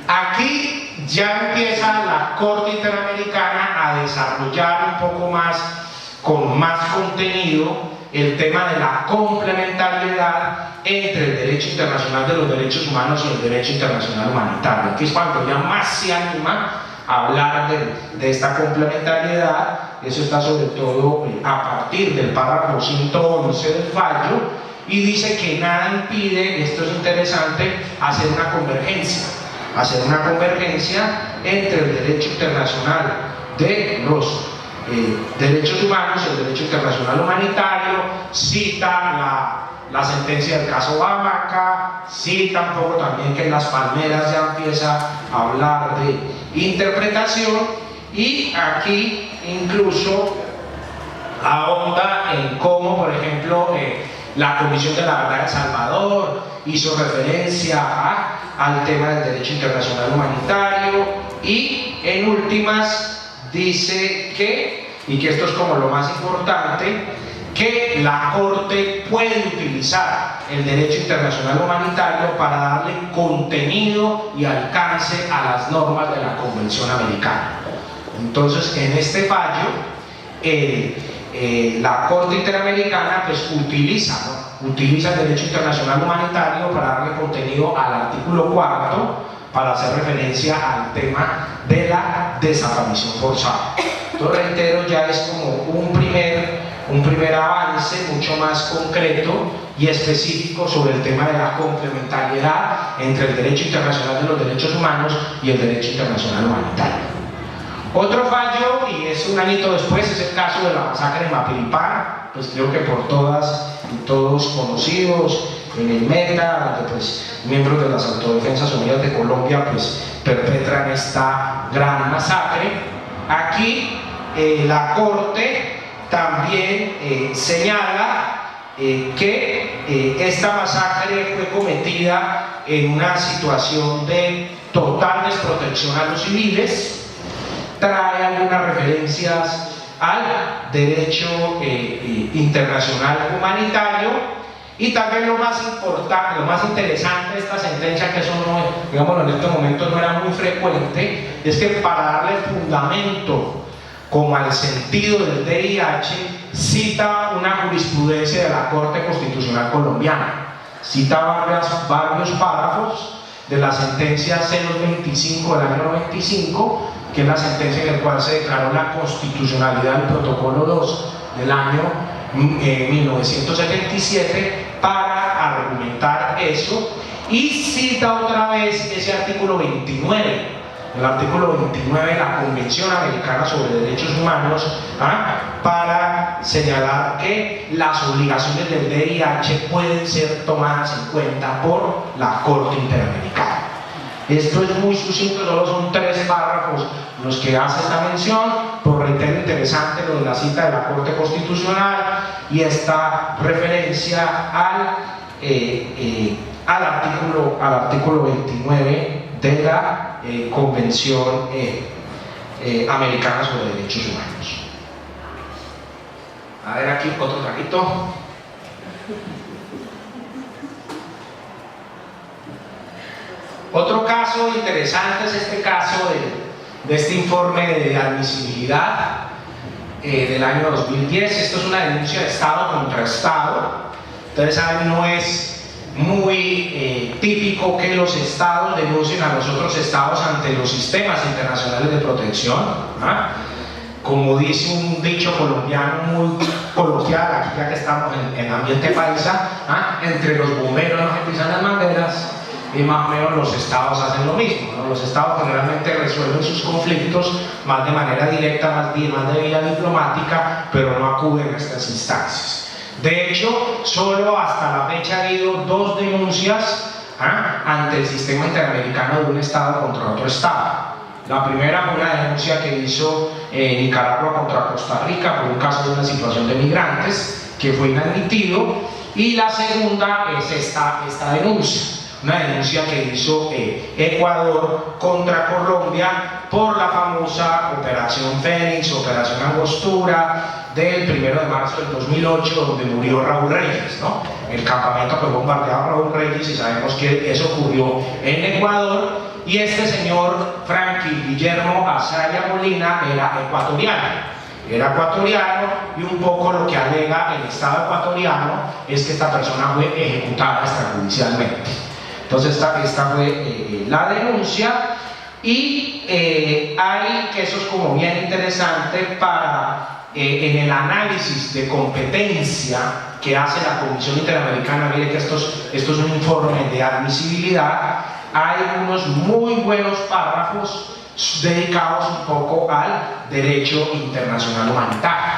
Aquí ya empieza la Corte Interamericana a desarrollar un poco más, con más contenido, el tema de la complementariedad entre el derecho internacional de los derechos humanos y el derecho internacional humanitario. Aquí es cuando ya más se anima a hablar de esta complementariedad. Eso está sobre todo a partir del párrafo 111 del fallo, y dice que nada impide, esto es interesante, hacer una convergencia entre el derecho internacional de los derechos humanos y el derecho internacional humanitario. Cita la sentencia del caso Bamaca, cita un poco también que en Las Palmeras ya empieza a hablar de interpretación, y aquí incluso ahonda en cómo, por ejemplo, la Comisión de la Verdad de El Salvador hizo referencia al tema del derecho internacional humanitario, y en últimas dice que, y que esto es como lo más importante, que la Corte puede utilizar el derecho internacional humanitario para darle contenido y alcance a las normas de la Convención Americana. Entonces, en este fallo, la Corte Interamericana pues utiliza el derecho internacional humanitario para darle contenido al artículo 4, para hacer referencia al tema de la desaparición forzada. Entonces, reitero, ya es como un primer avance mucho más concreto y específico sobre el tema de la complementariedad entre el derecho internacional de los derechos humanos y el derecho internacional humanitario. Otro fallo, y es un añito después, es el caso de la masacre de Mapiripán, pues creo que por todas y todos conocidos, en el Meta, donde pues miembros de las Autodefensas Unidas de Colombia pues perpetran esta gran masacre. Aquí la Corte también señala que esta masacre fue cometida en una situación de total desprotección a los civiles, trae algunas referencias al derecho internacional humanitario, y también lo más importante, lo más interesante de esta sentencia, que eso no, digámoslo, en este momento no era muy frecuente, es que para darle fundamento como al sentido del DIH, cita una jurisprudencia de la Corte Constitucional Colombiana, cita varios párrafos de la sentencia C-225 del año 95, que es la sentencia en la cual se declaró la constitucionalidad del protocolo 2 del año 1977 para argumentar eso, y cita otra vez ese artículo 29, el artículo 29 de la Convención Americana sobre Derechos Humanos, para señalar que las obligaciones del DIH pueden ser tomadas en cuenta por la Corte Interamericana. Esto es muy sucinto, solo son 3 párrafos los que hace esta mención, por reitero, interesante lo de la cita de la Corte Constitucional y esta referencia al artículo 29 de la Convención Americana sobre Derechos Humanos. A ver, aquí otro traguito. Otro caso interesante es este caso de este informe de admisibilidad del año 2010. Esto es una denuncia de Estado contra Estado. Ustedes saben, no es muy típico que los estados denuncien a los otros estados ante los sistemas internacionales de protección. Como dice un dicho colombiano muy coloquial, aquí ya que estamos en ambiente paisa, entre los bomberos no se pisan las mangueras, y más o menos los estados hacen lo mismo, ¿no? Los estados generalmente resuelven sus conflictos más de manera directa, más de vía diplomática, pero no acuden a estas instancias. De hecho, solo hasta la fecha ha habido 2 denuncias ante el sistema interamericano de un estado contra otro estado. La primera fue una denuncia que hizo Nicaragua contra Costa Rica por un caso de una situación de migrantes que fue inadmitido, y la segunda es esta denuncia, una denuncia que hizo Ecuador contra Colombia por la famosa Operación Fénix, Operación Angostura del 1 de marzo del 2008, donde murió Raúl Reyes, ¿no? El campamento que bombardeaba a Raúl Reyes, y sabemos que eso ocurrió en Ecuador, y este señor Franklin Guillermo Azaya Molina era ecuatoriano, y un poco lo que alega el Estado ecuatoriano es que esta persona fue ejecutada extrajudicialmente. Entonces esta fue la denuncia, y hay que eso es como bien interesante para en el análisis de competencia que hace la Comisión Interamericana. Mire que esto es un informe de admisibilidad. Hay unos muy buenos párrafos dedicados un poco al derecho internacional humanitario.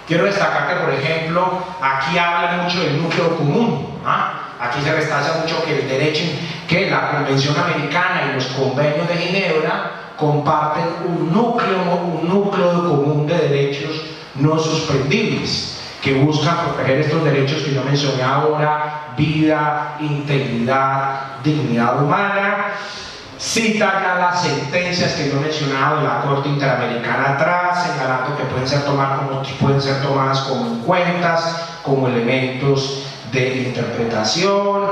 Quiero destacar que, por ejemplo, aquí habla mucho del núcleo común, ¿ah? Aquí se restancia mucho que el derecho, que la Convención Americana y los convenios de Ginebra comparten un núcleo común de derechos no suspendibles, que buscan proteger estos derechos que yo mencioné ahora: vida, integridad, dignidad humana. Cita ya las sentencias que yo he mencionado de la Corte Interamericana atrás, señalando que pueden ser tomadas como en cuentas, como elementos de interpretación,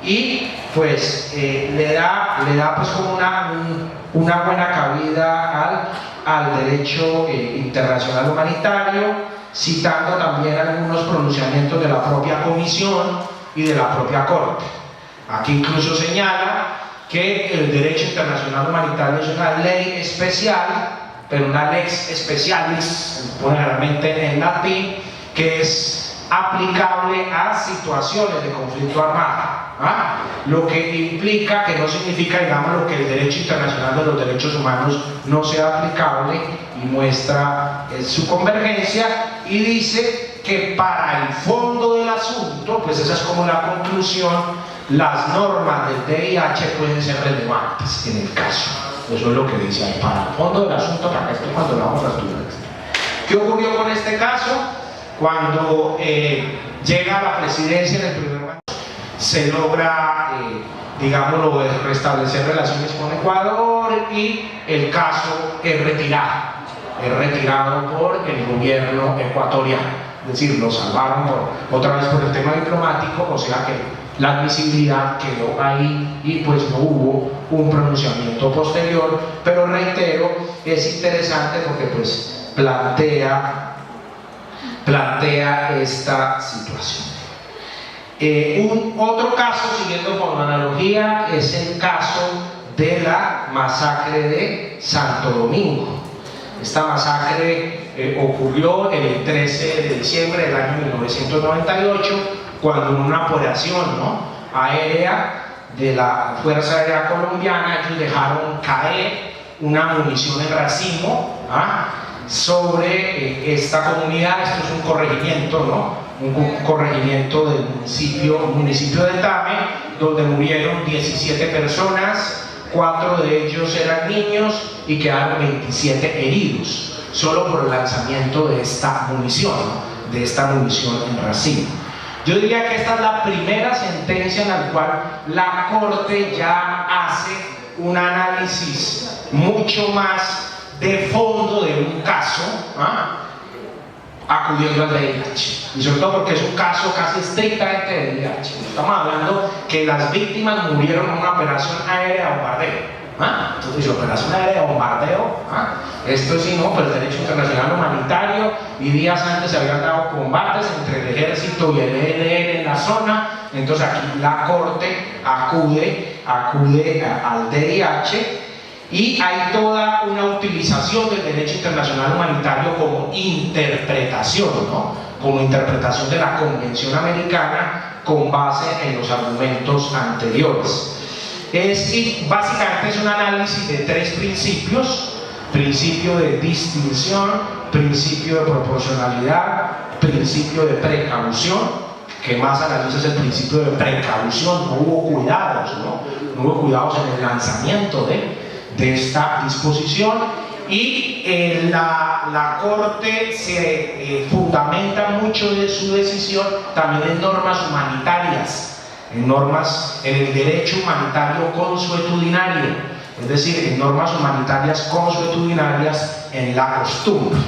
y pues le da pues como una buena cabida al derecho internacional humanitario, citando también algunos pronunciamientos de la propia Comisión y de la propia Corte. Aquí incluso señala que el derecho internacional humanitario es una ley especial, pero una lex specialis, generalmente en latín, que es aplicable a situaciones de conflicto armado, ¿ah? Lo que implica que no significa, digamos, que el derecho internacional de los derechos humanos no sea aplicable, y muestra su convergencia, y dice que para el fondo del asunto, pues esa es como la conclusión, las normas del DIH pueden ser relevantes en el caso. Eso es lo que dice ahí, para el fondo del asunto, para que esto cuando lo vamos a estudiar. ¿Qué ocurrió con este caso? Cuando llega a la presidencia en el primer momento, se logra, digámoslo, restablecer relaciones con Ecuador, y el caso es retirado por el gobierno ecuatoriano. Es decir, lo salvaron otra vez por el tema diplomático, o sea que la admisibilidad quedó ahí, y pues no hubo un pronunciamiento posterior. Pero reitero, es interesante porque pues plantea esta situación. Otro caso, siguiendo con la analogía, es el caso de la masacre de Santo Domingo. Esta masacre ocurrió el 13 de diciembre del año 1998, cuando en una operación aérea de la Fuerza Aérea Colombiana, ellos dejaron caer una munición en racimo sobre esta comunidad. Esto es un corregimiento, un corregimiento del municipio de Tame, donde murieron 17 personas, 4 de ellos eran niños, y quedaron 27 heridos, solo por el lanzamiento de esta munición, en racimo. Yo diría que esta es la primera sentencia en la cual la Corte ya hace un análisis mucho más de fondo de un caso, acudiendo al DIH, y sobre todo porque es un caso casi estrictamente de DIH. Estamos hablando que las víctimas murieron en una operación aérea de bombardeo. Entonces, operación aérea de bombardeo, esto sí, pues el derecho internacional humanitario, y días antes se habían dado combates entre el ejército y el ELN en la zona. Entonces aquí la Corte acude al DIH, y hay toda una utilización del derecho internacional humanitario como interpretación, como interpretación de la Convención Americana con base en los argumentos anteriores. Básicamente es un análisis de 3 principios: principio de distinción, principio de proporcionalidad, principio de precaución. Que más analiza es el principio de precaución. No hubo cuidados, no hubo cuidados en el lanzamiento de esta disposición. Y la Corte se fundamenta mucho de su decisión también en normas humanitarias, en el derecho humanitario consuetudinario, es decir, en normas humanitarias consuetudinarias en la costumbre.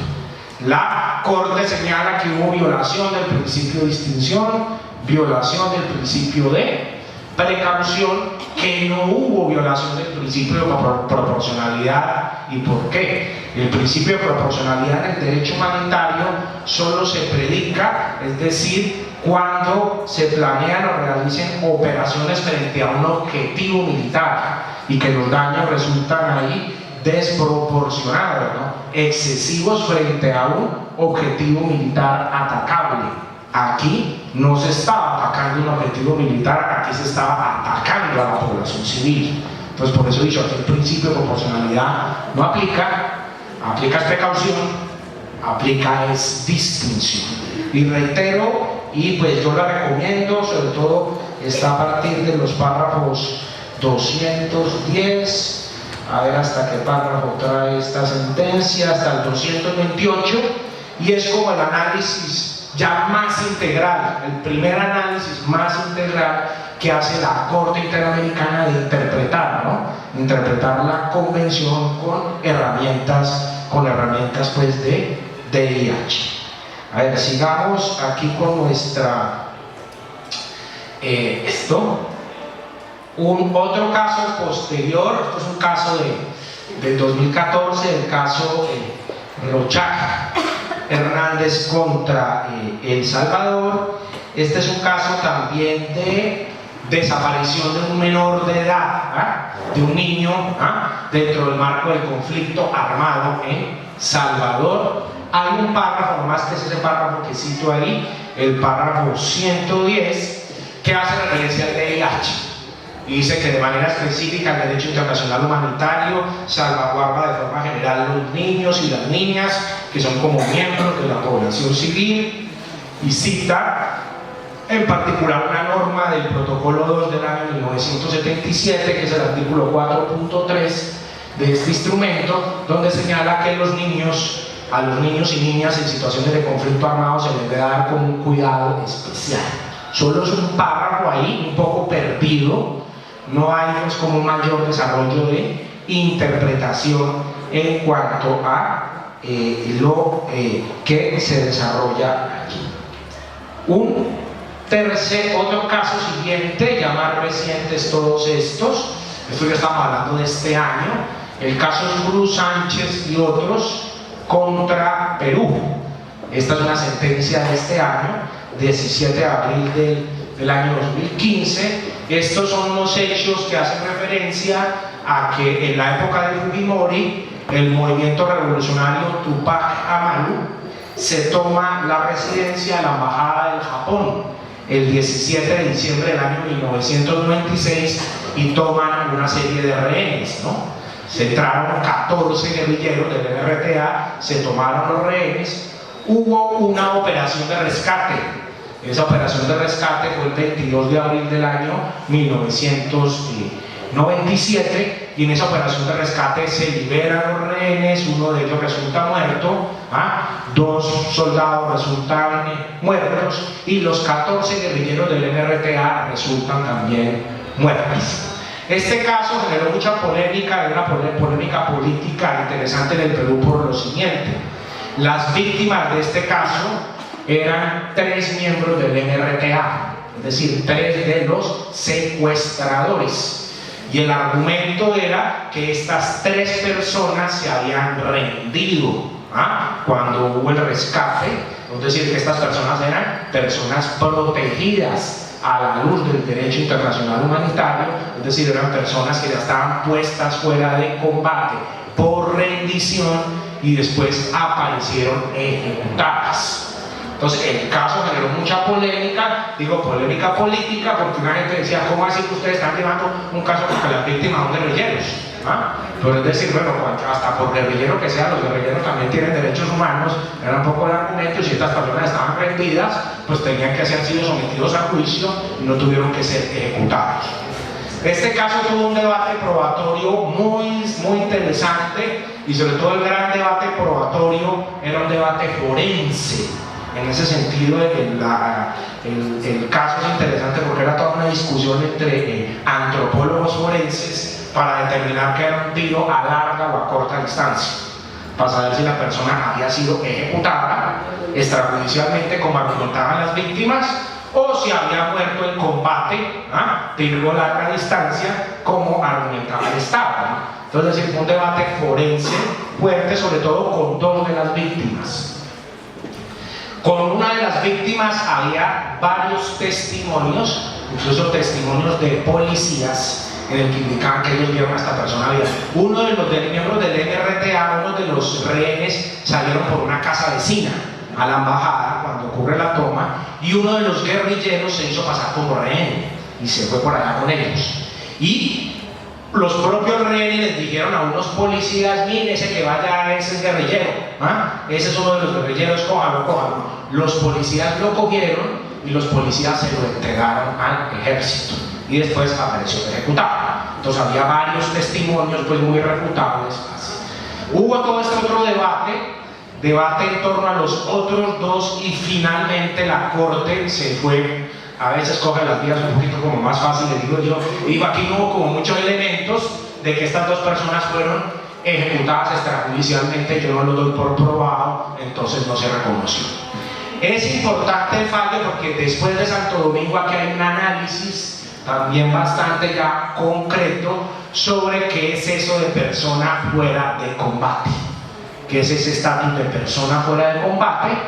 La Corte señala que hubo violación del principio de distinción, violación del principio de precaución, que no hubo violación del principio de proporcionalidad. ¿Y por qué? El principio de proporcionalidad en el derecho humanitario solo se predica, es decir, cuando se planean o realicen operaciones frente a un objetivo militar y que los daños resultan ahí desproporcionados, ¿no? Excesivos frente a un objetivo militar atacable. Aquí no se estaba atacando un objetivo militar, aquí se estaba atacando a la población civil. Entonces, por eso he dicho, aquí el principio de proporcionalidad no aplica, aplica es precaución, aplica es distinción. Y reitero, y pues yo la recomiendo, sobre todo está a partir de los párrafos 210, a ver hasta qué párrafo trae esta sentencia, hasta el 228, y es como el análisis ya más integral, el primer análisis más integral que hace la Corte Interamericana de interpretar, ¿no? Interpretar la convención con herramientas pues de DIH. A ver, sigamos aquí con nuestra otro caso posterior. Esto es un caso del 2014, el caso Rochac Hernández contra El Salvador. Este es un caso también de desaparición de un menor de edad, de un niño, dentro del marco del conflicto armado en Salvador. Hay un párrafo nomás, que es ese párrafo que cito ahí, el párrafo 110, que hace referencia al VIH. Y dice que de manera específica el derecho internacional humanitario salvaguarda de forma general los niños y las niñas que son como miembros de la población civil, y cita en particular una norma del protocolo 2 del año 1977, que es el artículo 4.3 de este instrumento, donde señala que a los niños y niñas en situaciones de conflicto armado se les debe dar con un cuidado especial. Solo es un párrafo ahí, un poco perdido. No hay pues, como un mayor desarrollo de interpretación en cuanto a lo que se desarrolla aquí. Otro caso siguiente, ya más recientes todos estos, esto ya estamos hablando de este año, el caso Cruz Sánchez y otros contra Perú. Esta es una sentencia de este año, 17 de abril del año 2015. Estos son los hechos que hacen referencia a que en la época de Fujimori, el movimiento revolucionario Tupac Amaru se toma la residencia de la Embajada del Japón el 17 de diciembre del año 1996 y toman una serie de rehenes, ¿no? Se entraron 14 guerrilleros del MRTA, se tomaron los rehenes, hubo una operación de rescate. Esa operación de rescate fue el 22 de abril del año 1997, y en esa operación de rescate se liberan los rehenes, uno de ellos resulta muerto, dos soldados resultan muertos y los 14 guerrilleros del MRTA resultan también muertos. Este caso generó mucha polémica, una polémica política interesante en el Perú por lo siguiente: las víctimas de este caso eran 3 miembros del MRTA, es decir, 3 de los secuestradores. Y el argumento era que estas 3 personas se habían rendido cuando hubo el rescate, es decir, que estas personas eran personas protegidas a la luz del derecho internacional humanitario, es decir, eran personas que ya estaban puestas fuera de combate por rendición y después aparecieron ejecutadas. Entonces el caso generó mucha polémica, digo polémica política, porque una gente decía, ¿cómo así que ustedes están llevando un caso porque las víctimas son guerrilleros? Pero es decir, bueno, hasta por guerrillero que sea, los guerrilleros también tienen derechos humanos, era un poco el argumento, y si estas personas estaban rendidas, pues tenían que ser sido sometidos a juicio y no tuvieron que ser ejecutados. Este caso tuvo un debate probatorio muy interesante, y sobre todo el gran debate probatorio era un debate forense. En ese sentido, el caso es interesante porque era toda una discusión entre antropólogos forenses para determinar que era un tiro a larga o a corta distancia, para saber si la persona había sido ejecutada extrajudicialmente, como argumentaban las víctimas, o si había muerto en combate, tiro a larga distancia, como argumentaba el Estado, Entonces, fue un debate forense fuerte, sobre todo con dos de las víctimas. Con una de las víctimas había varios testimonios, incluso testimonios de policías, en el que indicaban que ellos vieron a esta persona viva. Uno de los miembros del MRTA, uno de los rehenes, salieron por una casa vecina a la embajada cuando ocurre la toma, y uno de los guerrilleros se hizo pasar como rehén y se fue por allá con ellos. Y los propios rehenes les dijeron a unos policías: mire, ese que vaya, ese es guerrillero, ese es uno de los guerrilleros, cójalo. Los policías lo cogieron y los policías se lo entregaron al ejército, y después apareció ejecutado. Entonces había varios testimonios pues muy refutables. Hubo todo este otro debate en torno a los otros dos, y finalmente la corte se fue. A veces coge las vías un poquito como más fáciles, digo yo. Y aquí no hubo como muchos elementos de que estas dos personas fueron ejecutadas extrajudicialmente. Yo no lo doy por probado, entonces no se reconoció. Es importante el fallo porque después de Santo Domingo aquí hay un análisis también bastante ya concreto sobre qué es eso de persona fuera de combate, qué es ese estatus de persona fuera de combate.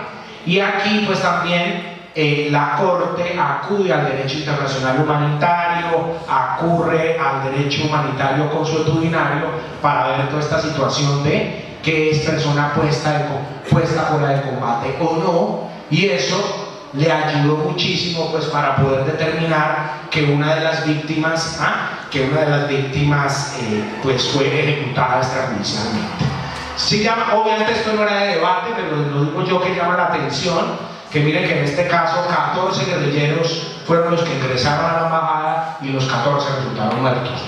Y aquí pues también la Corte acude al derecho internacional humanitario, acude al derecho humanitario consuetudinario para ver toda esta situación de qué es persona puesta fuera de combate o no, y eso le ayudó muchísimo pues para poder determinar que una de las víctimas pues fue ejecutada extrajudicialmente. Sí, obviamente esto no era de debate, pero lo digo yo que llama la atención. Que miren que en este caso 14 guerrilleros fueron los que ingresaron a la embajada y los 14 resultaron muertos,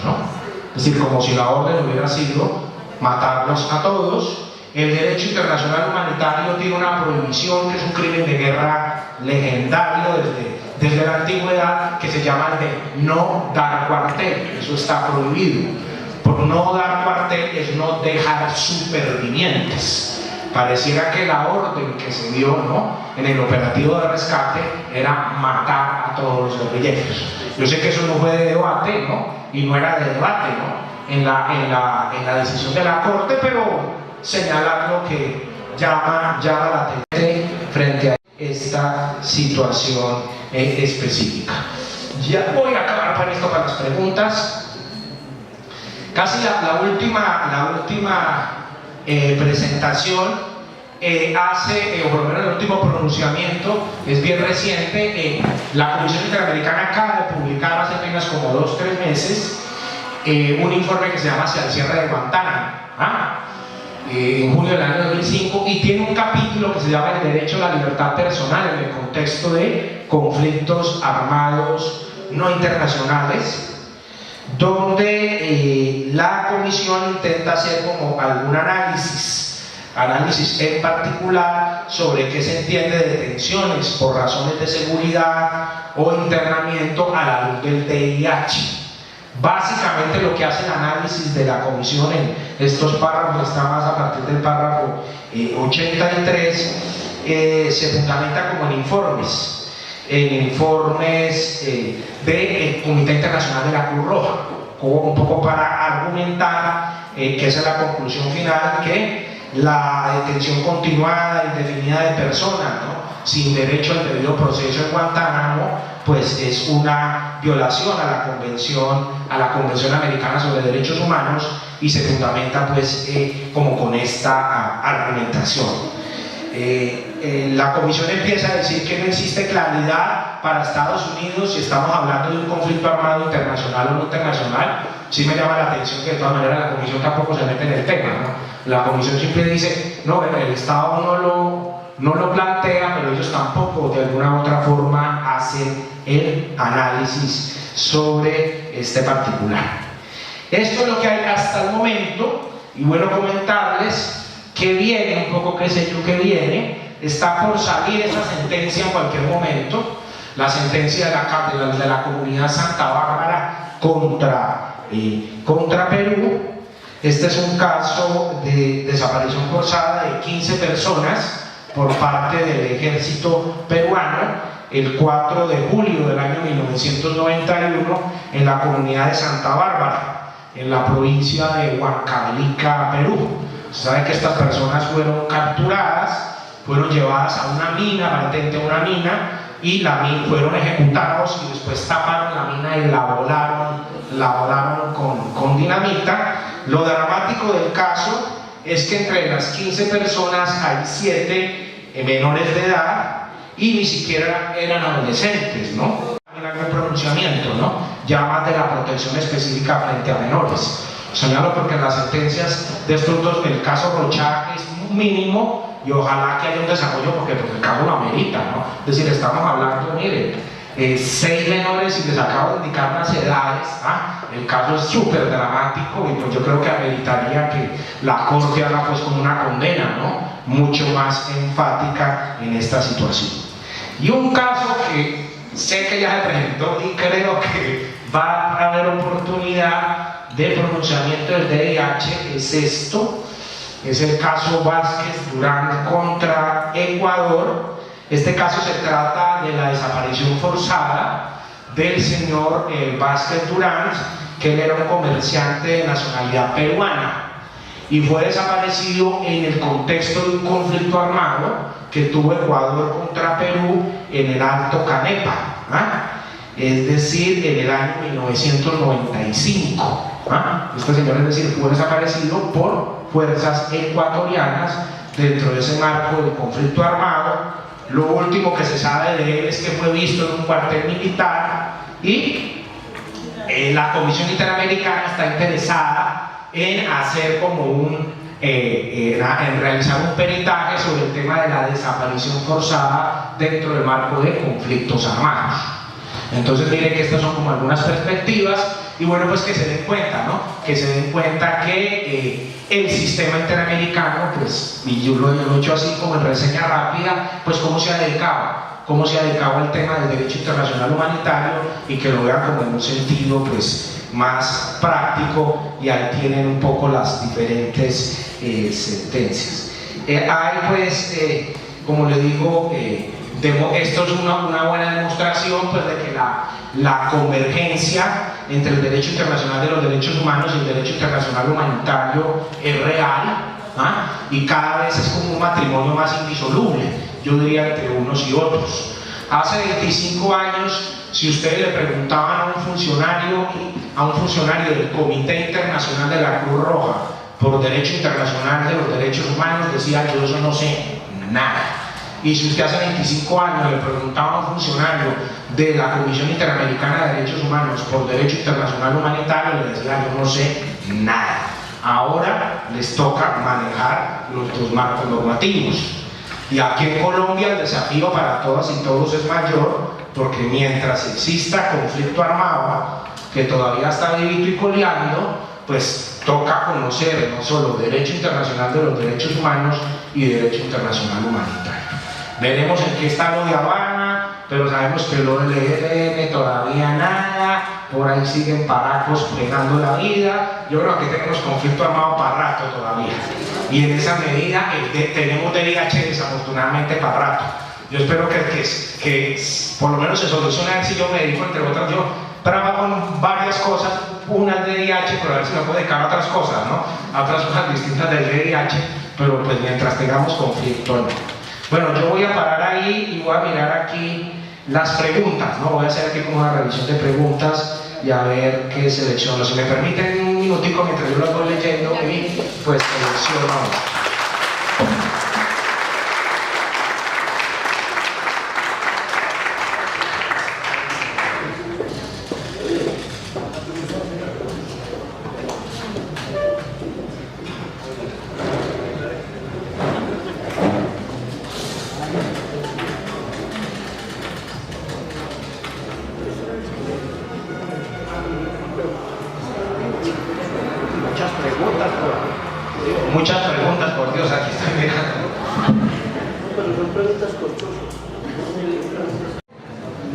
Es decir, como si la orden hubiera sido matarlos a todos. El derecho internacional humanitario tiene una prohibición, que es un crimen de guerra legendario desde la antigüedad, que se llama el de no dar cuartel. Eso está prohibido. Por no dar cuartel es no dejar supervivientes. Pareciera que la orden que se dio en el operativo de rescate era matar a todos los guerrilleros. Yo sé que eso no fue de debate, y no era de debate en la decisión de la Corte, pero señalar lo que llama la atención frente a esta situación específica. Ya voy a acabar para esto, para las preguntas. Casi la última presentación o por lo menos el último pronunciamiento es bien reciente. La Comisión Interamericana acaba de publicar hace apenas como 2 o 3 meses un informe que se llama Hacia el cierre de Guantánamo, en junio del año 2005, y tiene un capítulo que se llama El derecho a la libertad personal en el contexto de conflictos armados no internacionales, donde la comisión intenta hacer como algún análisis en particular sobre qué se entiende de detenciones por razones de seguridad o internamiento a la luz del VIH. Básicamente lo que hace el análisis de la comisión en estos párrafos, está más a partir del párrafo 83, se fundamenta como en informes del Comité Internacional de la Cruz Roja, un poco para argumentar que esa es la conclusión final, que la detención continuada e indefinida de personas sin derecho al debido proceso en Guantánamo pues es una violación a la Convención Americana sobre Derechos Humanos, y se fundamenta pues como con esta argumentación. La comisión empieza a decir que no existe claridad para Estados Unidos si estamos hablando de un conflicto armado internacional o no internacional. Sí me llama la atención que de todas maneras la comisión tampoco se mete en el tema, La comisión siempre dice, no, el Estado no lo plantea, pero ellos tampoco de alguna u otra forma hacen el análisis sobre este particular. Esto es lo que hay hasta el momento, y bueno, comentarles que viene, un poco qué sé yo que viene, está por salir esa sentencia en cualquier momento, la sentencia de la Comunidad Santa Bárbara contra Perú. Este es un caso de desaparición forzada de 15 personas por parte del ejército peruano el 4 de julio del año 1991 en la comunidad de Santa Bárbara, en la provincia de Huancavelica, Perú. Se sabe que estas personas fueron capturadas, fueron llevadas a una mina, aparentemente una mina, y fueron ejecutados y después taparon la mina y la volaron con dinamita. Lo dramático del caso es que entre las 15 personas hay 7 menores de edad y ni siquiera eran adolescentes, ¿no? En algún pronunciamiento, ¿no? Ya más de la protección específica frente a menores. Señalo porque en las sentencias de estos dos, el caso Rocha es mínimo y ojalá que haya un desarrollo porque el caso lo amerita, ¿no? Es decir, estamos hablando, miren, 6 menores y les acabo de indicar unas edades, el caso es súper dramático y pues yo creo que ameritaría que la Corte haga pues como una condena, ¿no? Mucho más enfática en esta situación. Y un caso que sé que ya se presentó y creo que va a haber oportunidad de pronunciamiento del DIH es esto, es el caso Vázquez Durán contra Ecuador. Este caso se trata de la desaparición forzada del señor Vázquez Durán, que él era un comerciante de nacionalidad peruana y fue desaparecido en el contexto de un conflicto armado que tuvo Ecuador contra Perú en el Alto Canepa, es decir, en el año 1995. Este señor, es decir, fue desaparecido por fuerzas ecuatorianas dentro de ese marco de conflicto armado. Lo último que se sabe de él es que fue visto en un cuartel militar y la Comisión Interamericana está interesada en hacer como en realizar un peritaje sobre el tema de la desaparición forzada dentro del marco de conflictos armados. Entonces miren que estas son como algunas perspectivas y bueno, pues que se den cuenta, ¿no? Que se den cuenta que el sistema interamericano, pues, y yo lo he hecho así como en reseña rápida, pues cómo se adecuaba al tema del derecho internacional humanitario y que lo vean como en un sentido pues más práctico, y ahí tienen un poco las diferentes sentencias. Hay pues, como le digo, esto es una buena demostración pues, de que la convergencia entre el derecho internacional de los derechos humanos y el derecho internacional humanitario es real, y cada vez es como un matrimonio más indisoluble, yo diría, entre unos y otros. Hace 25 años, si ustedes le preguntaban a un funcionario del Comité Internacional de la Cruz Roja por Derecho Internacional de los Derechos Humanos, decía: yo eso no sé nada. Y si usted hace 25 años le preguntaba a un funcionario de la Comisión Interamericana de Derechos Humanos por Derecho Internacional Humanitario, le decía: yo no sé nada. Ahora les toca manejar los dos marcos normativos. Y aquí en Colombia el desafío para todas y todos es mayor, porque mientras exista conflicto armado, que todavía está vivito y coleando, pues toca conocer no solo derecho internacional de los derechos humanos y derecho internacional humanitario. Veremos en qué está lo de Habana, pero sabemos que lo del ELN todavía nada, por ahí siguen paracos pegando la vida. Yo creo que tenemos conflicto armado para rato todavía, y en esa medida tenemos DIH desafortunadamente para rato. Yo espero que por lo menos se solucione. A ver si yo me dedico, entre otras, yo trabajo en varias cosas, una es DIH, pero a ver si me puedo dedicar a otras cosas, ¿no? A otras cosas distintas del DIH, pero pues mientras tengamos conflicto, no. Bueno, yo voy a parar ahí y voy a mirar aquí las preguntas, ¿no? Voy a hacer aquí como una revisión de preguntas y a ver qué selecciono. Si me permiten un minutico mientras yo las voy leyendo, y pues selecciono.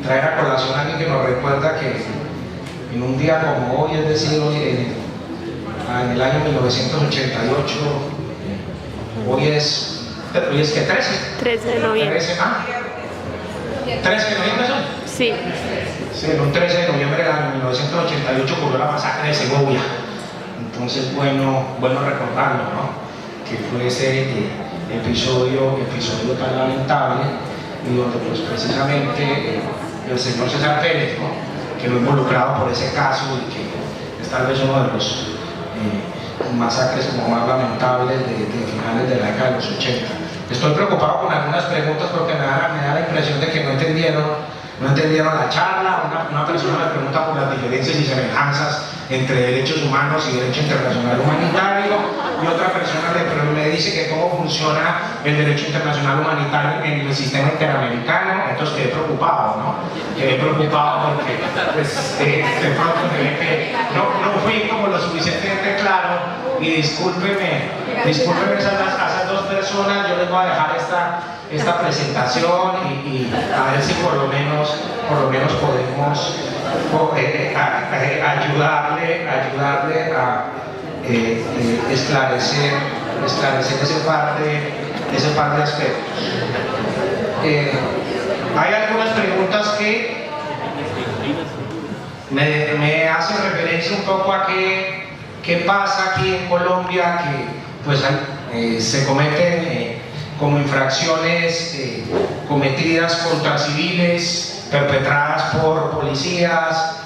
Traer a colación a alguien que nos recuerda que en un día como hoy, es decir, hoy en el año 1988, hoy es que 13 de noviembre. 13 de noviembre son. Sí. Sí, en un 13 de noviembre del año 1988 ocurrió la masacre de Segovia. Entonces, bueno recordarlo, ¿no? Que fue ese episodio tan lamentable y donde pues precisamente el señor César Pérez, ¿no? Quedó involucrado por ese caso y que es tal vez uno de los masacres como más lamentables de finales de la década de los 80. Estoy preocupado con algunas preguntas porque me da la impresión de que no entendieron la charla. Una persona me pregunta por las diferencias y semejanzas entre derechos humanos y derecho internacional humanitario, y otra persona me dice que cómo funciona el derecho internacional humanitario en el sistema interamericano. Entonces quedé preocupado, ¿no? Quedé preocupado porque pues, de pronto se ve que no fui como lo suficientemente claro, y discúlpeme a esas dos personas. Yo les voy a dejar esta presentación y a ver si por lo menos podemos ayudarle a esclarecer ese par de aspectos. Hay algunas preguntas que me hacen referencia un poco a qué pasa aquí en Colombia, que pues se cometen como infracciones cometidas contra civiles, perpetradas por policías,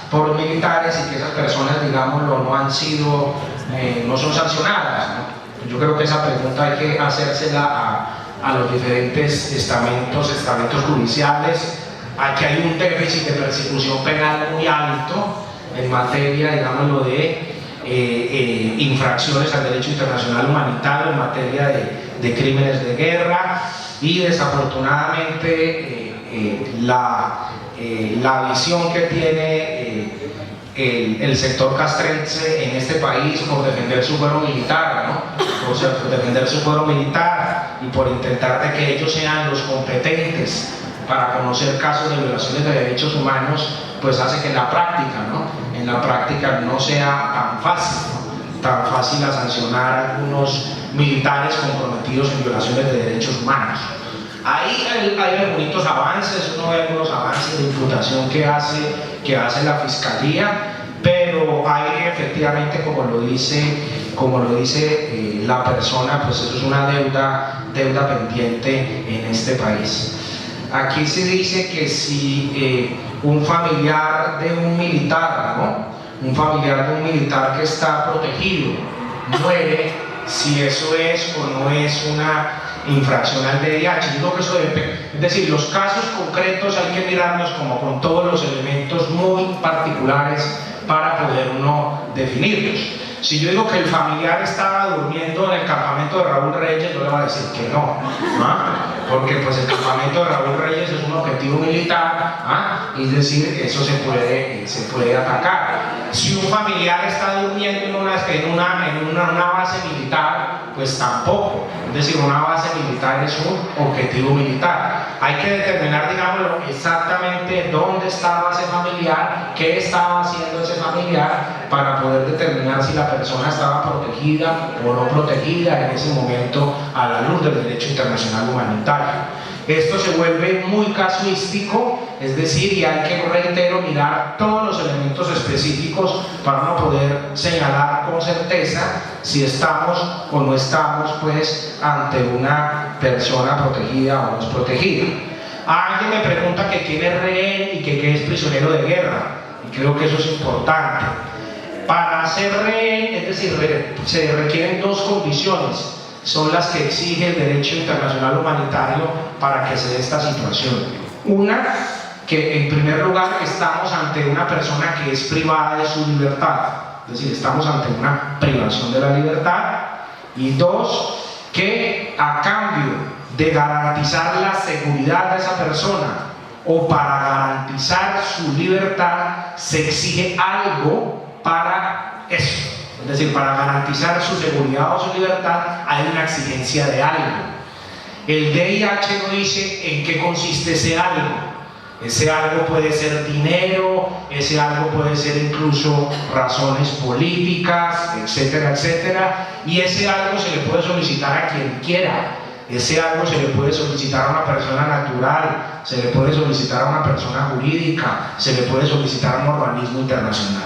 por militares, y que esas personas, digámoslo, no son sancionadas, ¿no? Yo creo que esa pregunta hay que hacérsela a los diferentes estamentos judiciales. Aquí hay un déficit de persecución penal muy alto en materia, digámoslo, de infracciones al derecho internacional humanitario, en materia de crímenes de guerra, y desafortunadamente la visión que tiene el sector castrense en este país por defender su fuero militar, ¿no? O sea, por defender su fuero militar y por intentar de que ellos sean los competentes para conocer casos de violaciones de derechos humanos, pues hace que en la práctica no sea tan fácil a sancionar a algunos militares comprometidos en violaciones de derechos humanos. Ahí hay algunos avances, algunos avances de imputación que hace la Fiscalía, pero hay efectivamente, como lo dice la persona, pues eso es una deuda pendiente en este país. Aquí se dice que si un familiar de un militar, ¿no? Un familiar de un militar que está protegido muere, si eso es o no es una infracción al DIH. Yo creo que eso depende. Es decir, los casos concretos hay que mirarlos como con todos los elementos muy particulares para poder uno definirlos. Si yo digo que el familiar estaba durmiendo en el campamento de Raúl Reyes, yo le voy a decir que no, porque pues el campamento de Raúl Reyes es un objetivo militar, es decir, eso se puede atacar. Si un familiar está durmiendo en una base militar, pues tampoco. Es decir, una base militar es un objetivo militar. Hay que determinar, digámoslo, exactamente dónde estaba ese familiar, qué estaba haciendo ese familiar, para poder determinar si la persona estaba protegida o no protegida en ese momento a la luz del derecho internacional humanitario. Esto se vuelve muy casuístico, es decir, y hay que, reitero, mirar todos los elementos específicos para no poder señalar con certeza si estamos o no estamos pues ante una persona protegida o no es protegida. Alguien me pregunta que quién es rehén y que qué es prisionero de guerra, y creo que eso es importante. Para ser rehén, es decir, se requieren dos condiciones, son las que exige el derecho internacional humanitario para que se dé esta situación. Una, que en primer lugar estamos ante una persona que es privada de su libertad, es decir, estamos ante una privación de la libertad. Y dos, que a cambio de garantizar la seguridad de esa persona o para garantizar su libertad se exige algo para eso. Es decir, para garantizar su seguridad o su libertad hay una exigencia de algo. El DIH no dice en qué consiste ese algo. Ese algo puede ser dinero, ese algo puede ser incluso razones políticas, etcétera, etcétera, y ese algo se le puede solicitar a quien quiera. Ese algo se le puede solicitar a una persona natural, se le puede solicitar a una persona jurídica, se le puede solicitar a un organismo internacional.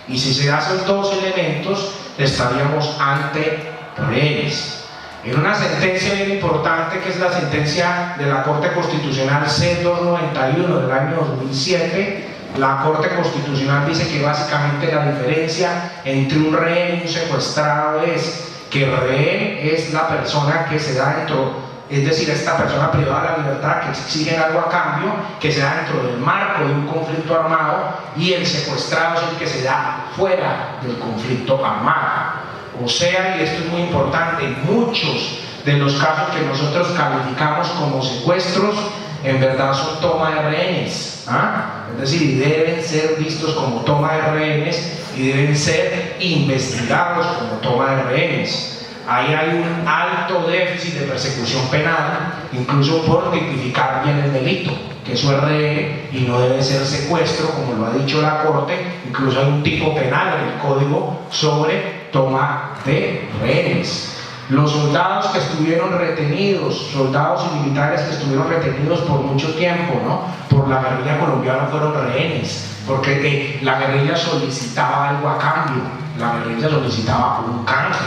Y si se hacen dos elementos, estaríamos ante rehenes. En una sentencia bien importante, que es la sentencia de la Corte Constitucional C-291 del año 2007, la Corte Constitucional dice que básicamente la diferencia entre un rehén y un secuestrado es que el rehén es la persona que se da dentro, es decir, esta persona privada de la libertad que exigen algo a cambio, que se da dentro del marco de un conflicto armado, y el secuestrado es el que se da fuera del conflicto armado. O sea, y esto es muy importante, muchos de los casos que nosotros calificamos como secuestros en verdad son toma de rehenes, es decir, deben ser vistos como toma de rehenes y deben ser investigados como toma de rehenes. Ahí hay un alto déficit de persecución penal, incluso por tipificar bien el delito, que eso es rehén y no debe ser secuestro, como lo ha dicho la Corte. Incluso hay un tipo penal en el Código sobre toma de rehenes. Los soldados que estuvieron retenidos, soldados y militares que estuvieron retenidos por mucho tiempo, por la guerrilla colombiana, fueron rehenes, porque la guerrilla solicitaba algo a cambio, la guerrilla solicitaba un canje,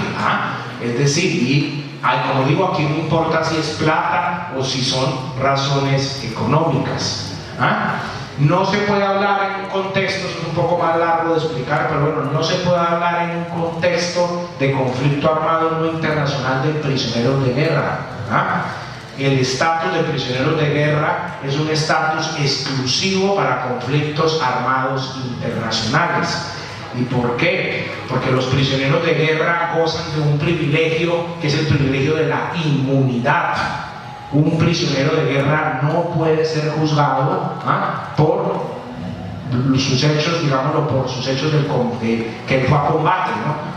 es decir, y como digo, aquí no importa si es plata o si son razones económicas. No se puede hablar en un contexto, eso es un poco más largo de explicar, pero bueno, no se puede hablar en un contexto de conflicto armado no internacional de prisioneros de guerra. El estatus de prisioneros de guerra es un estatus exclusivo para conflictos armados internacionales. ¿Y por qué? Porque los prisioneros de guerra gozan de un privilegio, que es el privilegio de la inmunidad. Un prisionero de guerra no puede ser juzgado por sus hechos, digámoslo, por sus hechos que él fue a combate,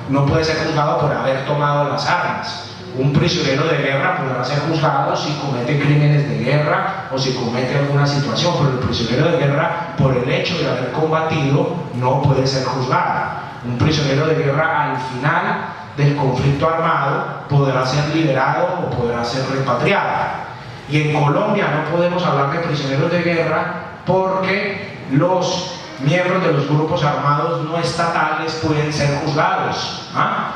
no puede ser juzgado por haber tomado las armas. Un prisionero de guerra podrá ser juzgado si comete crímenes de guerra o si comete alguna situación, pero el prisionero de guerra, por el hecho de haber combatido, no puede ser juzgado. Un prisionero de guerra, al final del conflicto armado, podrá ser liberado o podrá ser repatriado. Y en Colombia no podemos hablar de prisioneros de guerra porque los miembros de los grupos armados no estatales pueden ser juzgados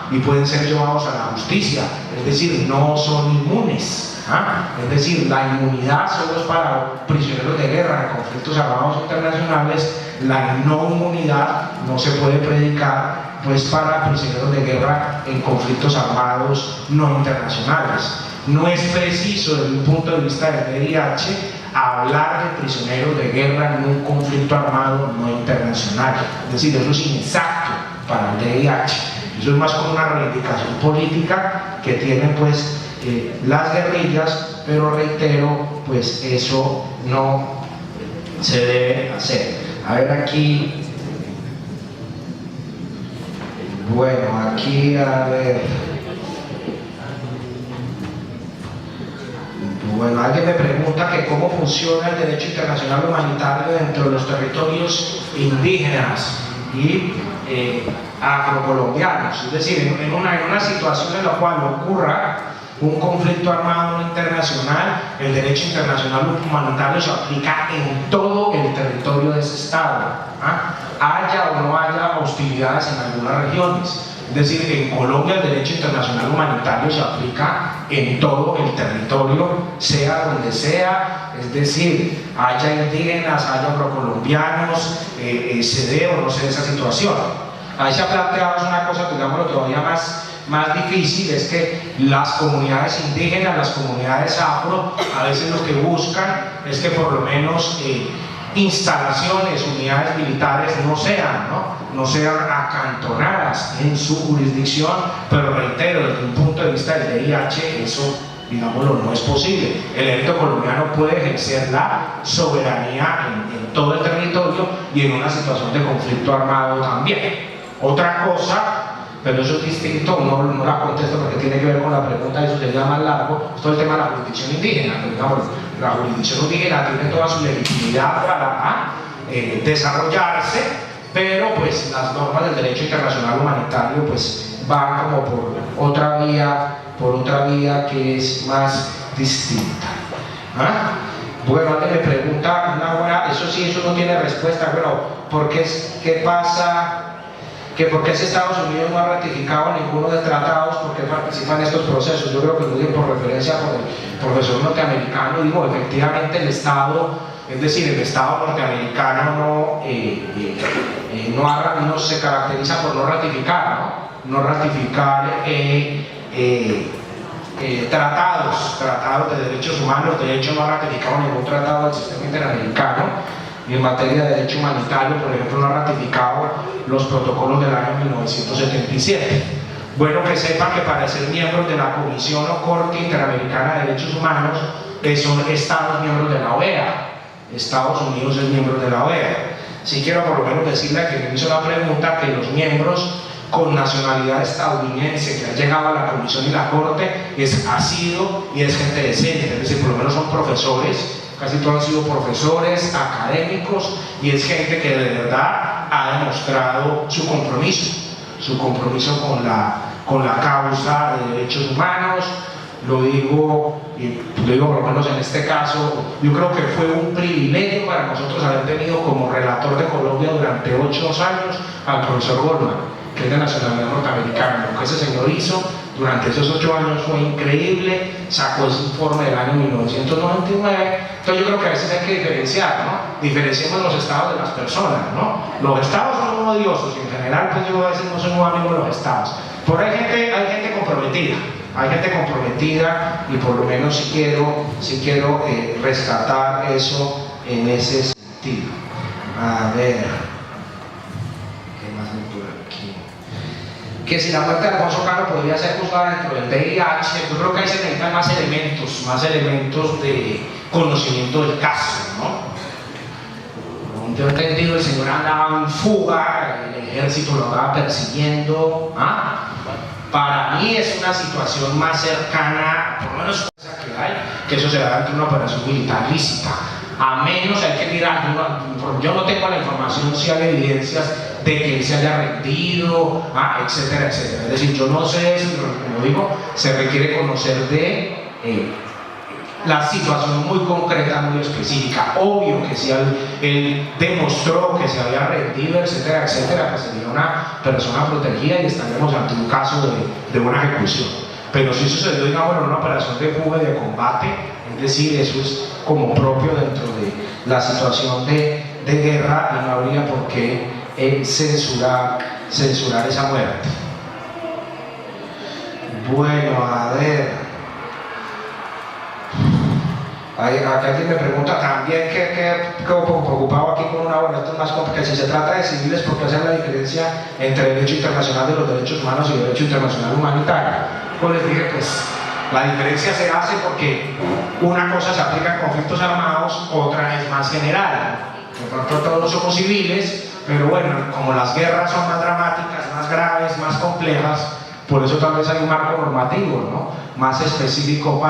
y pueden ser llevados a la justicia, es decir, no son inmunes. Es decir, la inmunidad solo es para prisioneros de guerra en conflictos armados internacionales, la no inmunidad no se puede predicar pues para prisioneros de guerra en conflictos armados no internacionales. No es preciso desde un punto de vista del VIH hablar de prisioneros de guerra en un conflicto armado no internacional, es decir, eso es inexacto para el VIH. Eso es más como una reivindicación política que tienen pues las guerrillas, pero reitero, pues eso no se debe hacer. A ver aquí, bueno, aquí a ver. Bueno, alguien me pregunta que cómo funciona el derecho internacional humanitario dentro de los territorios indígenas y afrocolombianos. Es decir, en una situación en la cual ocurra un conflicto armado no internacional, el derecho internacional humanitario se aplica en todo el territorio de ese estado, haya o no haya hostilidades en algunas regiones. Es decir, en Colombia el derecho internacional humanitario se aplica en todo el territorio, sea donde sea, es decir, haya indígenas, haya afrocolombianos, se dé o no se dé esa situación. Ahí se ha planteado una cosa, digámoslo, todavía más difícil, es que las comunidades indígenas, las comunidades afro, a veces lo que buscan es que por lo menos instalaciones, unidades militares no sean acantonadas en su jurisdicción, pero reitero, desde un punto de vista del VIH, eso, digámoslo, no es posible. El ejército colombiano puede ejercer la soberanía en todo el territorio y en una situación de conflicto armado también. Otra cosa pero eso es distinto, no la contesto porque tiene que ver con la pregunta, eso sería más largo, es todo el tema de la jurisdicción indígena. Digamos, la jurisdicción indígena tiene toda su legitimidad para desarrollarse, pero pues las normas del derecho internacional humanitario pues van como por otra vía que es más distinta. Bueno, alguien me pregunta, eso sí, eso no tiene respuesta, bueno, ¿qué pasa? ¿Por qué si Estados Unidos no ha ratificado ninguno de tratados? ¿Por qué participa en estos procesos? Yo creo que lo digo por referencia con el profesor norteamericano, digo, efectivamente el Estado, es decir, el Estado norteamericano no se caracteriza por no ratificar, no ratificar tratados de derechos humanos. De hecho, no ha ratificado ningún tratado del sistema interamericano. Y en materia de derecho humanitario, por ejemplo, no ha ratificado los protocolos del año 1977. Bueno, que sepan que para ser miembros de la Comisión o Corte Interamericana de Derechos Humanos son estados miembros de la OEA. Estados Unidos es miembro de la OEA. Sí quiero por lo menos decirle a quien me hizo la pregunta que los miembros con nacionalidad estadounidense que han llegado a la Comisión y la Corte ha sido y es gente decente, es decir, por lo menos son profesores. Casi todos han sido profesores, académicos, y es gente que de verdad ha demostrado su compromiso con la causa de derechos humanos. Lo digo por lo menos en este caso, yo creo que fue un privilegio para nosotros haber tenido como relator de Colombia durante 8 años al profesor Goldman, que es de nacionalidad norteamericana. Lo que ese señor hizo durante esos 8 años fue increíble, sacó ese informe del año 1999. Entonces yo creo que a veces hay que diferenciar, diferenciemos los estados de las personas, Los estados son muy odiosos y en general pues yo a veces no soy muy amigo de los estados. Por ahí hay gente comprometida, y por lo menos si quiero rescatar eso en ese sentido. A ver, ¿qué más me tuve aquí? Que si la muerte de Alfonso Cano podría ser juzgada dentro del VIH, yo creo que ahí se necesitan más elementos de conocimiento del caso, Yo he entendido, el señor andaba en fuga, el ejército lo andaba persiguiendo. Para mí es una situación más cercana, por lo menos que eso se da dentro de una operación militar lícita. A menos hay que mirar, yo no tengo la información si hay evidencias de que él se haya rendido, etcétera, etcétera. Es decir, yo no sé si, como digo, se requiere conocer de la situación muy concreta, muy específica. Obvio que si él demostró que se había rendido, etcétera, etcétera, pues sería una persona protegida y estaríamos ante un caso de una ejecución. Pero si eso se dio, digamos, en una operación de fuga y de combate, es decir, eso es como propio dentro de la situación de guerra, y no habría por qué censurar esa muerte. Bueno, a ver. Acá alguien me pregunta también que preocupado aquí con una buena, esto es más complicado. Si se trata de civiles, ¿por qué hacer la diferencia entre derecho internacional de los derechos humanos y derecho internacional humanitario? Pues les dije, pues la diferencia se hace porque una cosa se aplica en conflictos armados, otra es más general. Por tanto, todos somos civiles, pero bueno, como las guerras son más dramáticas, más graves, más complejas, por eso tal vez hay un marco normativo, más específico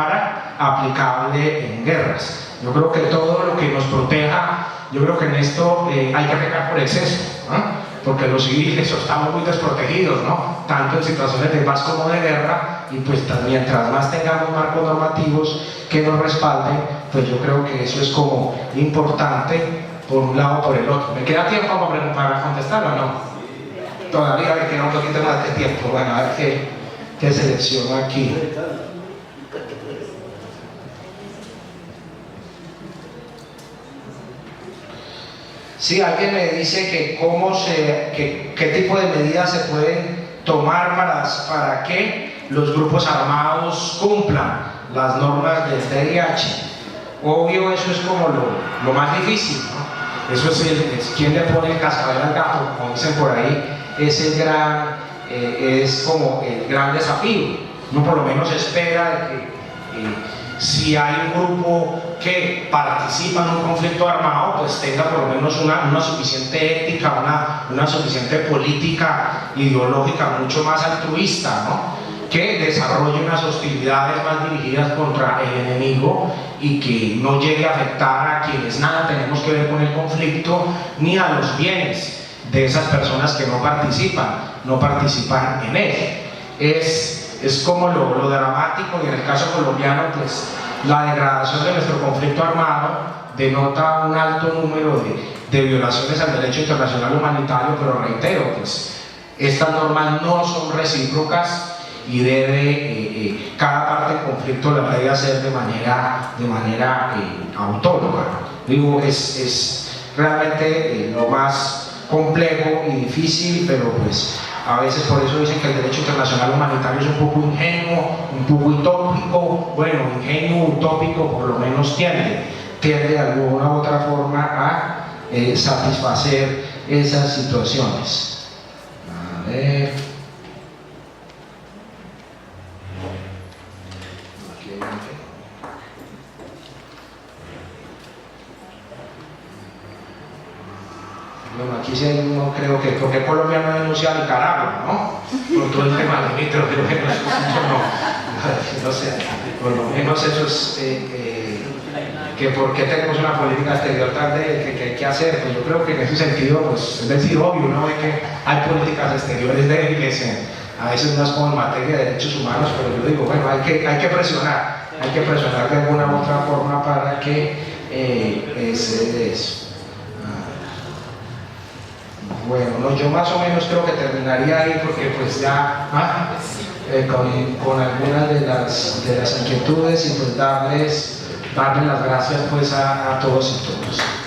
aplicable en guerras. Yo creo que todo lo que nos proteja, yo creo que en esto hay que pecar por exceso, porque los civiles estamos muy desprotegidos, tanto en situaciones de paz como de guerra, y pues mientras más tengamos marcos normativos que nos respalden, pues yo creo que eso es como importante por un lado o por el otro. ¿Me queda tiempo para contestar o no? Todavía me queda un poquito más de tiempo. Bueno, a ver qué selecciono aquí. Sí, alguien me dice que qué tipo de medidas se pueden tomar para que los grupos armados cumplan las normas del VIH. Obvio, eso es como lo más difícil, Eso es quien le pone el cascabel al gato, como dicen por ahí. Es como el gran desafío. Uno por lo menos espera de que si hay un grupo que participa en un conflicto armado pues tenga por lo menos una suficiente ética, una suficiente política ideológica mucho más altruista, ¿no? Que desarrolle unas hostilidades más dirigidas contra el enemigo y que no llegue a afectar a quienes nada tenemos que ver con el conflicto ni a los bienes de esas personas que no participan en él. Es como lo dramático, y en el caso colombiano pues la degradación de nuestro conflicto armado denota un alto número de violaciones al derecho internacional humanitario, pero reitero, pues estas normas no son recíprocas y debe cada parte del conflicto la debe hacer de manera autónoma. Digo, es realmente lo más complejo y difícil, pero pues a veces por eso dicen que el derecho internacional humanitario es un poco ingenuo, un poco utópico. Bueno, ingenuo, utópico, por lo menos tiende de alguna u otra forma a satisfacer esas situaciones. A ver. Bueno, aquí sí no creo que, porque Colombia no denuncia a Nicaragua, ¿no? Por todo el tema limítrofe, creo que no sé, por lo menos eso es, que por qué tenemos una política exterior tan débil, que hay que hacer. Pues yo creo que en ese sentido, pues es decir, obvio, uno ve que hay políticas exteriores débiles, a veces no es como en materia de derechos humanos, pero yo digo, bueno, hay que presionar de alguna u otra forma para que se dé eso. Bueno, no, yo más o menos creo que terminaría ahí porque pues ya con algunas de las inquietudes y pues darles las gracias pues a todos y todas.